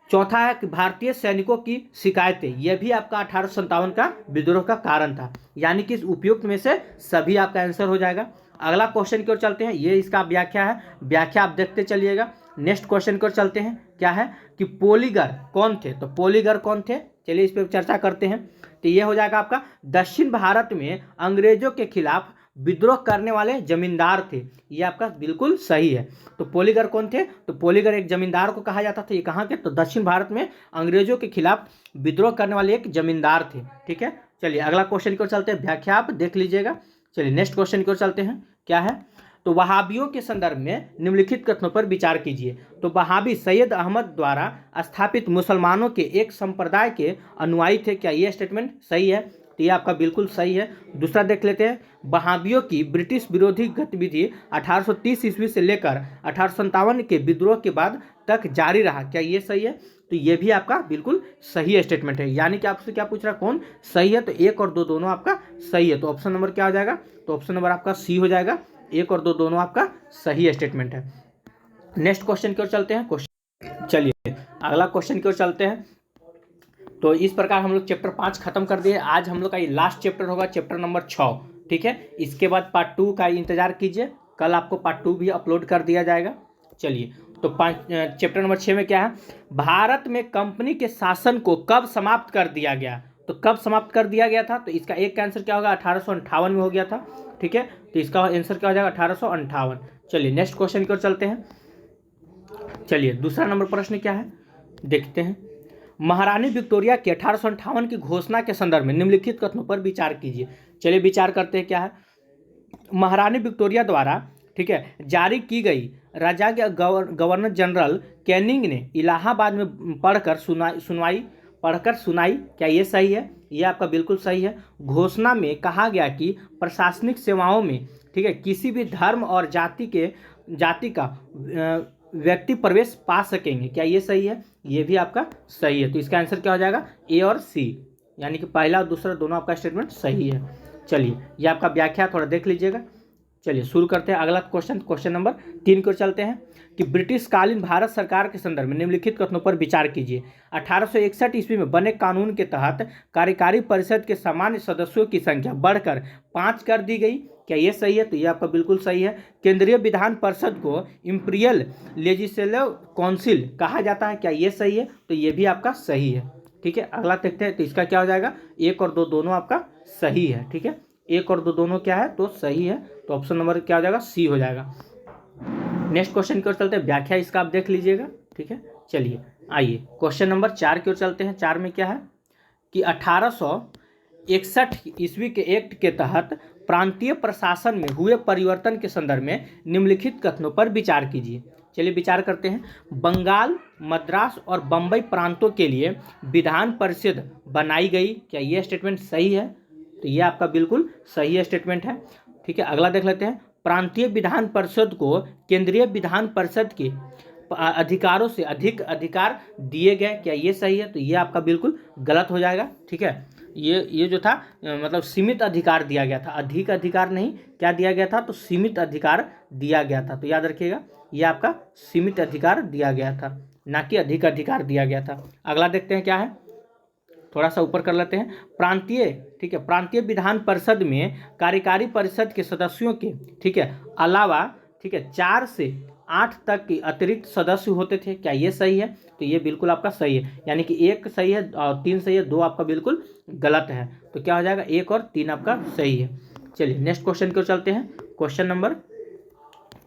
चौथा है कि भारतीय सैनिकों की शिकायतें, यह भी आपका 1857 का विद्रोह का कारण था। यानी कि इस उपयुक्त में से सभी आपका आंसर हो जाएगा। अगला क्वेश्चन की ओर चलते हैं, ये इसका व्याख्या है, व्याख्या आप देखते चलिएगा। नेक्स्ट क्वेश्चन की ओर चलते हैं, क्या है कि पोलीगर कौन थे, तो पोलीगर कौन थे, चलिए इस पर चर्चा करते हैं। तो ये हो जाएगा आपका दक्षिण भारत में अंग्रेजों के खिलाफ विद्रोह करने वाले जमींदार थे, ये आपका बिल्कुल सही है। तो पोलीगर कौन थे, तो पोलीगर एक जमींदार को कहा जाता था, ये कहाँ के, तो दक्षिण भारत में अंग्रेजों के खिलाफ विद्रोह करने वाले एक जमींदार थे। ठीक है, चलिए अगला क्वेश्चन की ओर चलते हैं, व्याख्या आप देख लीजिएगा। चलिए नेक्स्ट क्वेश्चन की ओर चलते हैं, क्या है, तो वहाबियों के संदर्भ में निम्नलिखित कथनों पर विचार कीजिए। तो वहाबी सैयद अहमद द्वारा स्थापित मुसलमानों के एक संप्रदाय के अनुयायी थे, क्या ये स्टेटमेंट सही है, तो ये आपका बिल्कुल सही है। दूसरा देख लेते हैं, वहाबियों की ब्रिटिश विरोधी गतिविधि 1830 ईस्वी से लेकर 1857 के विद्रोह के बाद तक जारी रहा, क्या ये सही है, तो ये भी आपका बिल्कुल सही स्टेटमेंट है। यानी कि आपसे क्या पूछ रहा है, कौन सही है, तो 1 और 2 दोनों आपका सही है। तो ऑप्शन नंबर क्या हो जाएगा, तो ऑप्शन नंबर आपका सी हो जाएगा, 1 और 2 दोनों आपका सही स्टेटमेंट है। नेक्स्ट क्वेश्चन की ओर चलते हैं, चलिए अगला क्वेश्चन की ओर चलते हैं। तो इस प्रकार हम लोग चैप्टर 5 खत्म कर दिए। आज हम लोग का ये लास्ट चैप्टर होगा, चैप्टर नंबर 6। ठीक है, इसके बाद पार्ट 2 का इंतजार कीजिए, कल आपको पार्ट 2 भी अपलोड कर दिया जाएगा। चलिए, तो चैप्टर नंबर 6 में क्या है, भारत में कंपनी के शासन को कब समाप्त कर दिया गया, तो कब समाप्त कर दिया गया था, तो इसका एक का आंसर क्या होगा, 1858 में हो गया था। ठीक है, तो इसका आंसर क्या हो जाएगा, 1858। चलिए नेक्स्ट क्वेश्चन की ओर चलते हैं। चलिए दूसरा नंबर प्रश्न क्या है, देखते हैं। महारानी विक्टोरिया की 1858 की घोषणा के संदर्भ में निम्नलिखित कथनों पर विचार कीजिए। चलिए विचार करते हैं क्या है। महारानी विक्टोरिया द्वारा, ठीक है, जारी की गई राजा के गवर्नर जनरल कैनिंग ने इलाहाबाद में पढ़कर सुनाई। क्या ये सही है? ये आपका बिल्कुल सही है। घोषणा में कहा गया कि प्रशासनिक सेवाओं में, ठीक है, किसी भी धर्म और जाति का व्यक्ति प्रवेश पा सकेंगे। क्या ये सही है? ये भी आपका सही है। तो इसका आंसर क्या हो जाएगा? ए और सी, यानी कि पहला और दूसरा दोनों आपका स्टेटमेंट सही है। चलिए ये आपका व्याख्या थोड़ा देख लीजिएगा। चलिए शुरू करते हैं अगला क्वेश्चन नंबर 3 की ओर चलते हैं कि ब्रिटिश कालीन भारत सरकार के संदर्भ में निम्नलिखित कथनों पर विचार कीजिए। 1861 ईस्वी में बने कानून के तहत कार्यकारी परिषद के सामान्य सदस्यों की संख्या बढ़कर 5 कर दी गई। क्या ये सही है? तो ये आपका बिल्कुल सही है। केंद्रीय विधान परिषद को इंपीरियल लेजिस्लेटिव काउंसिल कहा जाता है। क्या ये सही है? तो ये भी आपका सही है। ठीक है, अगला देखते हैं। तो इसका क्या हो जाएगा? 1 और 2 दोनों आपका सही है। ठीक है, 1 और 2 दोनों क्या है? तो सही है। तो ऑप्शन नंबर क्या हो जाएगा? सी हो जाएगा। नेक्स्ट क्वेश्चन की ओर चलते हैं, व्याख्या इसका आप देख लीजिएगा। ठीक है, चलिए आइए क्वेश्चन नंबर 4 की ओर चलते हैं। 4 में क्या है कि 1861 ईस्वी के एक्ट के तहत प्रांतीय प्रशासन में हुए परिवर्तन के संदर्भ में निम्नलिखित कथनों पर विचार कीजिए। चलिए विचार करते हैं। बंगाल, मद्रास और बम्बई प्रांतों के लिए विधान परिषद बनाई गई। क्या यह स्टेटमेंट सही है? तो यह आपका बिल्कुल सही स्टेटमेंट है। ठीक है, अगला देख लेते हैं। प्रांतीय विधान परिषद को केंद्रीय विधान परिषद के अधिकारों से अधिक अधिकार दिए गए। क्या ये सही है? तो ये आपका बिल्कुल गलत हो जाएगा। ठीक है, ये जो था मतलब सीमित अधिकार दिया गया था, अधिक अधिकार नहीं। क्या दिया गया था? तो सीमित अधिकार दिया गया था। तो याद रखिएगा, ये आपका सीमित अधिकार दिया गया था, ना कि अधिक अधिकार दिया गया था। अगला देखते हैं क्या है, थोड़ा सा ऊपर कर लेते हैं। प्रांतीय, ठीक है, प्रांतीय विधान परिषद में कार्यकारी परिषद के सदस्यों के, ठीक है, अलावा, ठीक है, 4 से 8 तक के अतिरिक्त सदस्य होते थे। क्या ये सही है? तो ये बिल्कुल आपका सही है, यानी कि 1 सही है और 3 सही है, 2 आपका बिल्कुल गलत है। तो क्या हो जाएगा? 1 और 3 आपका सही है। चलिए नेक्स्ट क्वेश्चन की ओर चलते हैं। Question number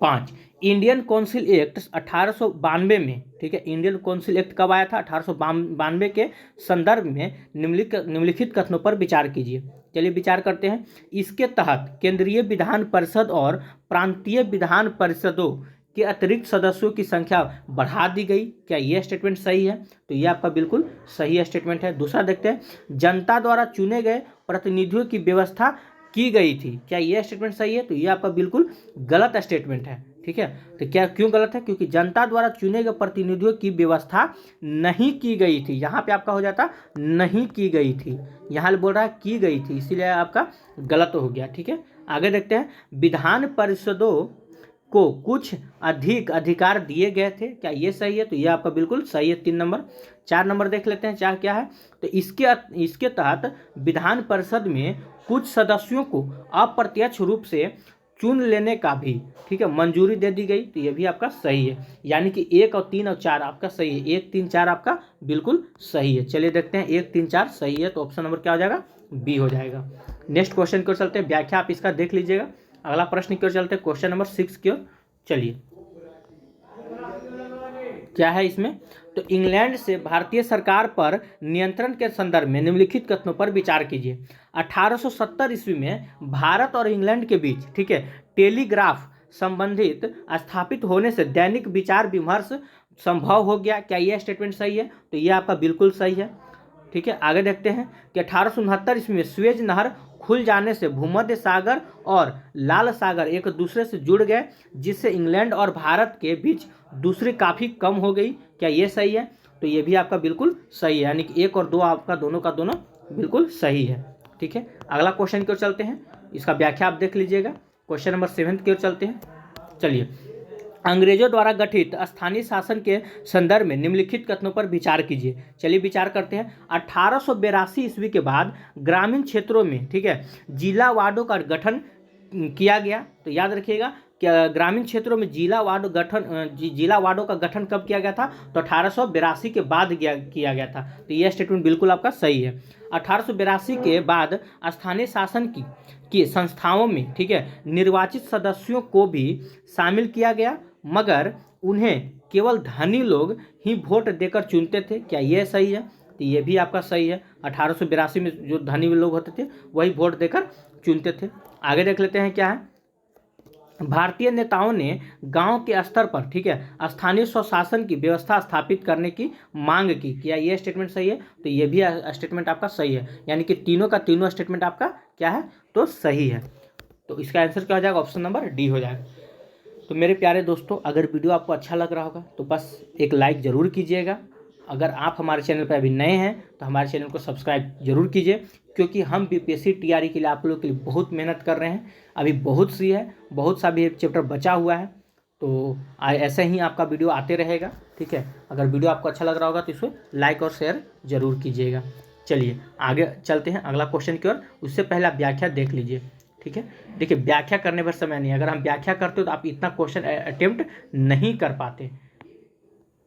5, Indian council act 1892 में, ठीक है, इंडियन काउंसिल एक्ट कब आया था? 1892 के संदर्भ में निम्नलिखित कथनों पर विचार कीजिए। चलिए विचार करते हैं। इसके तहत केंद्रीय विधान परिषद और प्रांतीय विधान परिषदों के अतिरिक्त सदस्यों की संख्या बढ़ा दी गई। क्या यह स्टेटमेंट सही है? तो यह आपका बिल्कुल सही स्टेटमेंट है। दूसरा देखते हैं, जनता द्वारा चुने गए प्रतिनिधियों की व्यवस्था की गई थी। क्या यह स्टेटमेंट सही है? तो यह आपका बिल्कुल गलत स्टेटमेंट है। ठीक है, तो क्या क्यों गलत है? क्योंकि जनता द्वारा चुने गए प्रतिनिधियों की व्यवस्था नहीं की गई थी। यहाँ पे आपका हो जाता नहीं की गई थी, यहाँ बोल रहा है की गई थी, इसीलिए आपका गलत हो गया। ठीक है, आगे देखते हैं। विधान परिषदों को कुछ अधिक अधिकार दिए गए थे। क्या ये सही है? तो ये आपका बिल्कुल सही है। 3 नंबर। 4 नंबर देख लेते हैं, 4 क्या है? तो इसके तहत विधान परिषद में कुछ सदस्यों को अप्रत्यक्ष रूप से चुन लेने का भी, ठीक है, मंजूरी दे दी गई। तो ये भी आपका सही है, यानी कि 1 और 3 और 4 आपका सही है। 1, 3, 4 आपका बिल्कुल सही है। चलिए देखते हैं, 1, 3, 4 सही है, तो ऑप्शन नंबर क्या हो जाएगा? बी हो जाएगा। नेक्स्ट क्वेश्चन की ओर चलते हैं, व्याख्या आप इसका देख लीजिएगा। अगला प्रश्न की ओर चलते हैं, क्वेश्चन नंबर 6 की ओर। चलिए क्या है इसमें? तो इंग्लैंड से भारतीय सरकार पर नियंत्रण के संदर्भ में निम्नलिखित कथनों पर विचार कीजिए। 1870 ईस्वी में भारत और इंग्लैंड के बीच, ठीक है, टेलीग्राफ संबंधित स्थापित होने से दैनिक विचार विमर्श संभव हो गया। क्या यह स्टेटमेंट सही है? तो यह आपका बिल्कुल सही है। ठीक है, आगे देखते हैं कि 1869 ईस्वी में स्वेज नहर खुल जाने से भूमध्य सागर और लाल सागर एक दूसरे से जुड़ गए, जिससे इंग्लैंड और भारत के बीच दूसरी काफ़ी कम हो गई। क्या ये सही है? तो ये भी आपका बिल्कुल सही है, यानी कि 1 और 2 आपका दोनों का दोनों बिल्कुल सही है। ठीक है, अगला क्वेश्चन की ओर चलते हैं, इसका व्याख्या आप देख लीजिएगा। क्वेश्चन नंबर 7 की ओर चलते हैं। चलिए, अंग्रेजों द्वारा गठित स्थानीय शासन के संदर्भ में निम्नलिखित कथनों पर विचार कीजिए। चलिए विचार करते हैं। 1882 ईस्वी के बाद ग्रामीण क्षेत्रों में, ठीक है, जिला वार्डों का गठन किया गया। तो याद रखिएगा कि ग्रामीण क्षेत्रों में जिला वार्डों का गठन कब किया गया था? तो 1882 के बाद किया गया था। तो यह स्टेटमेंट बिल्कुल आपका सही है। 1882 के बाद स्थानीय शासन की संस्थाओं में, ठीक है, निर्वाचित सदस्यों को भी शामिल किया गया, मगर उन्हें केवल धनी लोग ही वोट देकर चुनते थे। क्या यह सही है? तो ये भी आपका सही है। 1882 में जो धनी लोग होते थे वही वोट देकर चुनते थे। आगे देख लेते हैं क्या है। भारतीय नेताओं ने गांव के स्तर पर, ठीक है, स्थानीय स्वशासन की व्यवस्था स्थापित करने की मांग की। क्या ये स्टेटमेंट सही है? तो ये भी स्टेटमेंट आपका सही है, यानी कि तीनों का तीनों स्टेटमेंट आपका क्या है, तो सही है। तो इसका आंसर क्या हो जाएगा? ऑप्शन नंबर डी हो जाएगा। तो मेरे प्यारे दोस्तों, अगर वीडियो आपको अच्छा लग रहा होगा तो बस एक लाइक ज़रूर कीजिएगा। अगर आप हमारे चैनल पर अभी नए हैं तो हमारे चैनल को सब्सक्राइब जरूर कीजिए, क्योंकि हम बीपीएससी टीआरई के लिए आप लोगों के लिए बहुत मेहनत कर रहे हैं। अभी बहुत सा भी चैप्टर बचा हुआ है, तो ऐसे ही आपका वीडियो आते रहेगा, ठीक है। अगर वीडियो आपको अच्छा लग रहा होगा तो इसे लाइक और शेयर जरूर कीजिएगा। चलिए आगे चलते हैं अगला क्वेश्चन की ओर। उससे पहले आप व्याख्या देख लीजिए, ठीक है। देखिए, व्याख्या करने पर समय नहीं, अगर हम व्याख्या करते हो तो आप इतना क्वेश्चन अटेम्प्ट नहीं कर पाते,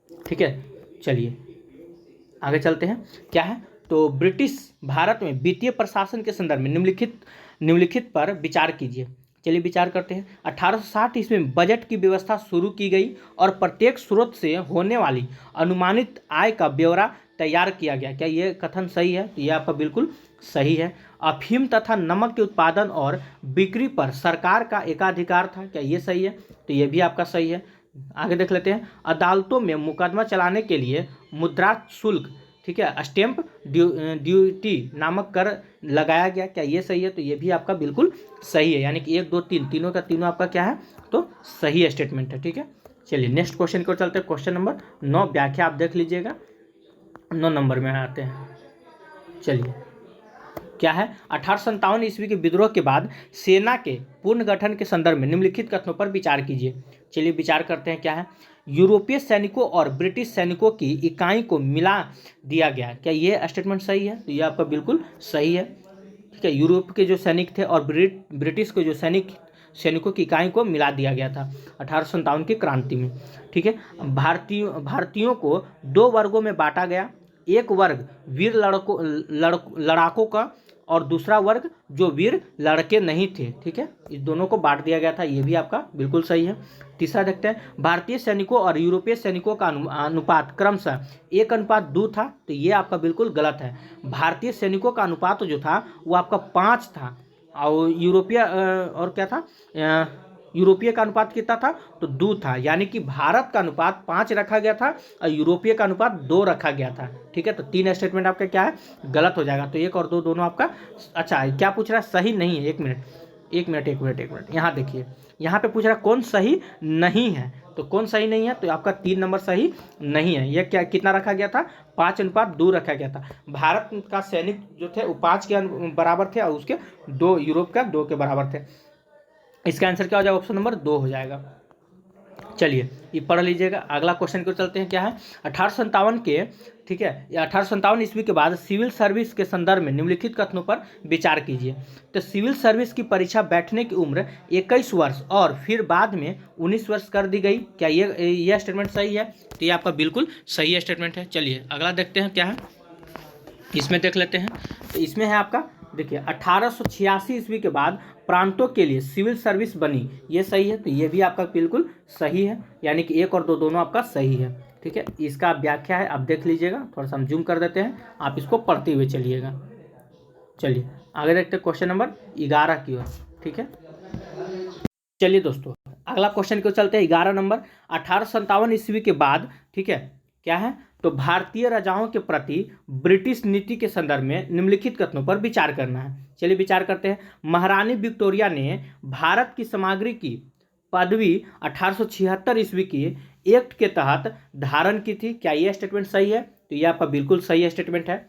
ठीक है। चलिए आगे चलते हैं। क्या है? तो ब्रिटिश भारत में वित्तीय प्रशासन के संदर्भ में निम्नलिखित पर विचार कीजिए। चलिए विचार करते हैं। 1860 ईस्वी में बजट की व्यवस्था शुरू की गई और प्रत्येक स्रोत से होने वाली अनुमानित आय का ब्यौरा तैयार किया गया। क्या ये कथन सही है? तो ये आपका बिल्कुल सही है। अफीम तथा नमक के उत्पादन और बिक्री पर सरकार का एकाधिकार था। क्या ये सही है? तो ये भी आपका सही है। आगे देख लेते हैं। अदालतों में मुकदमा चलाने के लिए मुद्रा शुल्क, ठीक है, स्टैंप ड्यूटी नामक कर लगाया गया। क्या ये सही है? तो ये भी आपका बिल्कुल सही है, यानी कि 1 2 3 तीनों का तीनों आपका क्या है, तो सही स्टेटमेंट है, ठीक है। चलिए नेक्स्ट क्वेश्चन की ओर चलते हैं। क्वेश्चन नंबर 9 व्याख्या आप देख लीजिएगा, 9 नंबर में आते हैं। चलिए क्या है? 1857 ईस्वी के विद्रोह के बाद सेना के पुनर्गठन के संदर्भ में निम्नलिखित कथनों पर विचार कीजिए। चलिए विचार करते हैं। क्या है? यूरोपीय सैनिकों और ब्रिटिश सैनिकों की इकाई को मिला दिया गया। क्या ये स्टेटमेंट सही है? तो ये आपका बिल्कुल सही है, ठीक है। यूरोप के जो सैनिक थे और ब्रिटिश के जो सैनिकों की इकाई को मिला दिया गया था 1857 की क्रांति में, ठीक है। भारतीयों को 2 वर्गों में बांटा गया। एक वर्ग वीर लड़ाकों का और दूसरा वर्ग जो वीर लड़के नहीं थे, ठीक है। इस दोनों को बांट दिया गया था, ये भी आपका बिल्कुल सही है। तीसरा देखते हैं। भारतीय सैनिकों और यूरोपीय सैनिकों का अनुपात क्रमशः 1:2 था। तो ये आपका बिल्कुल गलत है। भारतीय सैनिकों का अनुपात जो था वो आपका 5 था, और यूरोपीय और क्या था, यूरोपीय का अनुपात कितना था, तो 2 था। यानी कि भारत का अनुपात 5 रखा गया था और यूरोपीय का अनुपात 2 रखा गया था, ठीक है। तो 3 स्टेटमेंट आपका क्या है, गलत हो जाएगा। तो 1 और 2 दोनों आपका अच्छा है। क्या पूछ रहा है? सही नहीं है। एक मिनट यहाँ देखिए, यहाँ पे पूछ रहा है कौन सही नहीं है। तो कौन सही नहीं है? तो आपका 3 नंबर सही नहीं है। यह क्या कितना रखा गया था? 5:2 रखा गया था। भारत का सैनिक जो थे वो 5 के बराबर थे और उसके 2 यूरोप का 2 के बराबर थे। इसका आंसर क्या हो जाएगा? ऑप्शन नंबर 2 हो जाएगा। चलिए ये पढ़ लीजिएगा। अगला क्वेश्चन को चलते हैं। क्या है? 1857 के, ठीक है, 1857 ईस्वी के बाद सिविल सर्विस के संदर्भ में निम्नलिखित कथनों पर विचार कीजिए। तो सिविल सर्विस की परीक्षा बैठने की उम्र 21 वर्ष और फिर बाद में 19 वर्ष कर दी गई। क्या ये स्टेटमेंट सही है? तो ये आपका बिल्कुल सही स्टेटमेंट है। चलिए अगला देखते हैं। क्या है इसमें देख लेते हैं। तो इसमें है आपका, देखिए, 1886 ईस्वी के बाद प्रांतों के लिए सिविल सर्विस बनी। ये सही है। तो ये भी आपका बिल्कुल सही है, यानी कि 1 और 2 दोनों आपका सही है, ठीक है। इसका व्याख्या है, आप देख लीजिएगा। थोड़ा सा हम जूम कर देते हैं, आप इसको पढ़ते हुए चलिएगा। चलिए आगे देखते हैं क्वेश्चन नंबर 11 की ओर, ठीक है। चलिए दोस्तों अगला क्वेश्चन को चलते हैं। 11 नंबर, 1857 ईस्वी के बाद, ठीक है, क्या है, तो भारतीय राजाओं के प्रति ब्रिटिश नीति के संदर्भ में निम्नलिखित कथनों पर विचार करना है। चलिए विचार करते हैं। महारानी विक्टोरिया ने भारत की सामग्री की पदवी 1876 ईस्वी की एक्ट के तहत धारण की थी। क्या यह स्टेटमेंट सही है? तो यह आपका बिल्कुल सही स्टेटमेंट है।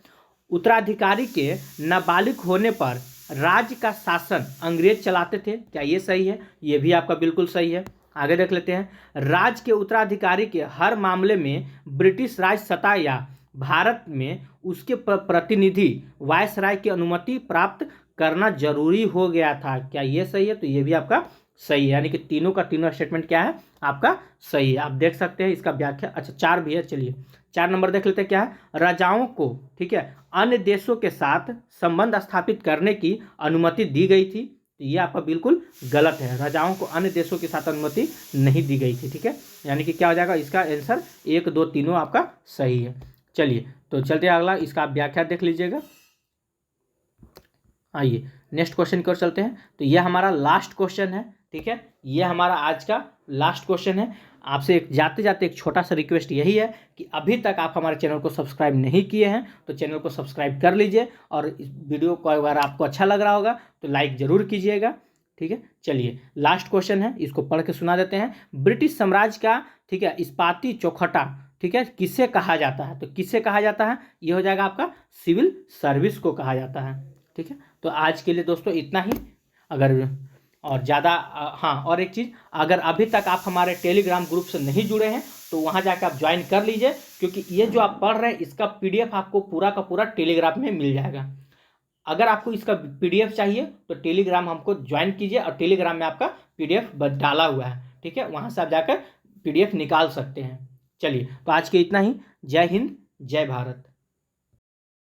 उत्तराधिकारी के नाबालिग होने पर राज्य का शासन अंग्रेज चलाते थे। क्या ये सही है? ये भी आपका बिल्कुल सही है। आगे देख लेते हैं। राज्य के उत्तराधिकारी के हर मामले में ब्रिटिश राज सत्ता या भारत में उसके प्रतिनिधि वायसराय की अनुमति प्राप्त करना जरूरी हो गया था। क्या ये सही है? तो ये भी आपका सही है, यानी कि तीनों का तीनों स्टेटमेंट क्या है, आपका सही है। आप देख सकते हैं इसका व्याख्या। अच्छा 4 भी है। चलिए 4 नंबर देख लेते हैं। क्या है? राजाओं को, ठीक है, अन्य देशों के साथ संबंध स्थापित करने की अनुमति दी गई थी। तो ये आपका बिल्कुल गलत है। राजाओं को अन्य देशों के साथ अनुमति नहीं दी गई थी, ठीक है। यानी कि क्या हो जाएगा इसका आंसर? 1 2 तीनों आपका सही है। चलिए तो तो चलते अगला, इसका आप व्याख्या देख लीजिएगा। आइए नेक्स्ट क्वेश्चन की ओर चलते हैं। तो यह हमारा लास्ट क्वेश्चन है, ठीक है, यह हमारा आज का लास्ट क्वेश्चन है। आपसे एक जाते जाते एक छोटा सा रिक्वेस्ट यही है कि अभी तक आप हमारे चैनल को सब्सक्राइब नहीं किए हैं तो चैनल को सब्सक्राइब कर लीजिए, और इस वीडियो को अगर आपको अच्छा लग रहा होगा तो लाइक ज़रूर कीजिएगा, ठीक है। चलिए लास्ट क्वेश्चन है, इसको पढ़ के सुना देते हैं। ब्रिटिश साम्राज्य का, ठीक है, इस्पाती चौखटा, ठीक है, किसे कहा जाता है? तो किसे कहा जाता है? ये हो जाएगा आपका सिविल सर्विस को कहा जाता है, ठीक है। तो आज के लिए दोस्तों इतना ही। अगर और ज़्यादा हाँ, और एक चीज़, अगर अभी तक आप हमारे टेलीग्राम ग्रुप से नहीं जुड़े हैं तो वहाँ जाकर आप ज्वाइन कर लीजिए, क्योंकि ये जो आप पढ़ रहे हैं इसका PDF आपको पूरा का पूरा टेलीग्राम में मिल जाएगा। अगर आपको इसका PDF चाहिए तो टेलीग्राम हमको ज्वाइन कीजिए, और टेलीग्राम में आपका PDF डाला हुआ है, ठीक है, वहाँ से आप जाकर PDF निकाल सकते हैं। चलिए तो आज के इतना ही। जय हिंद, जय भारत।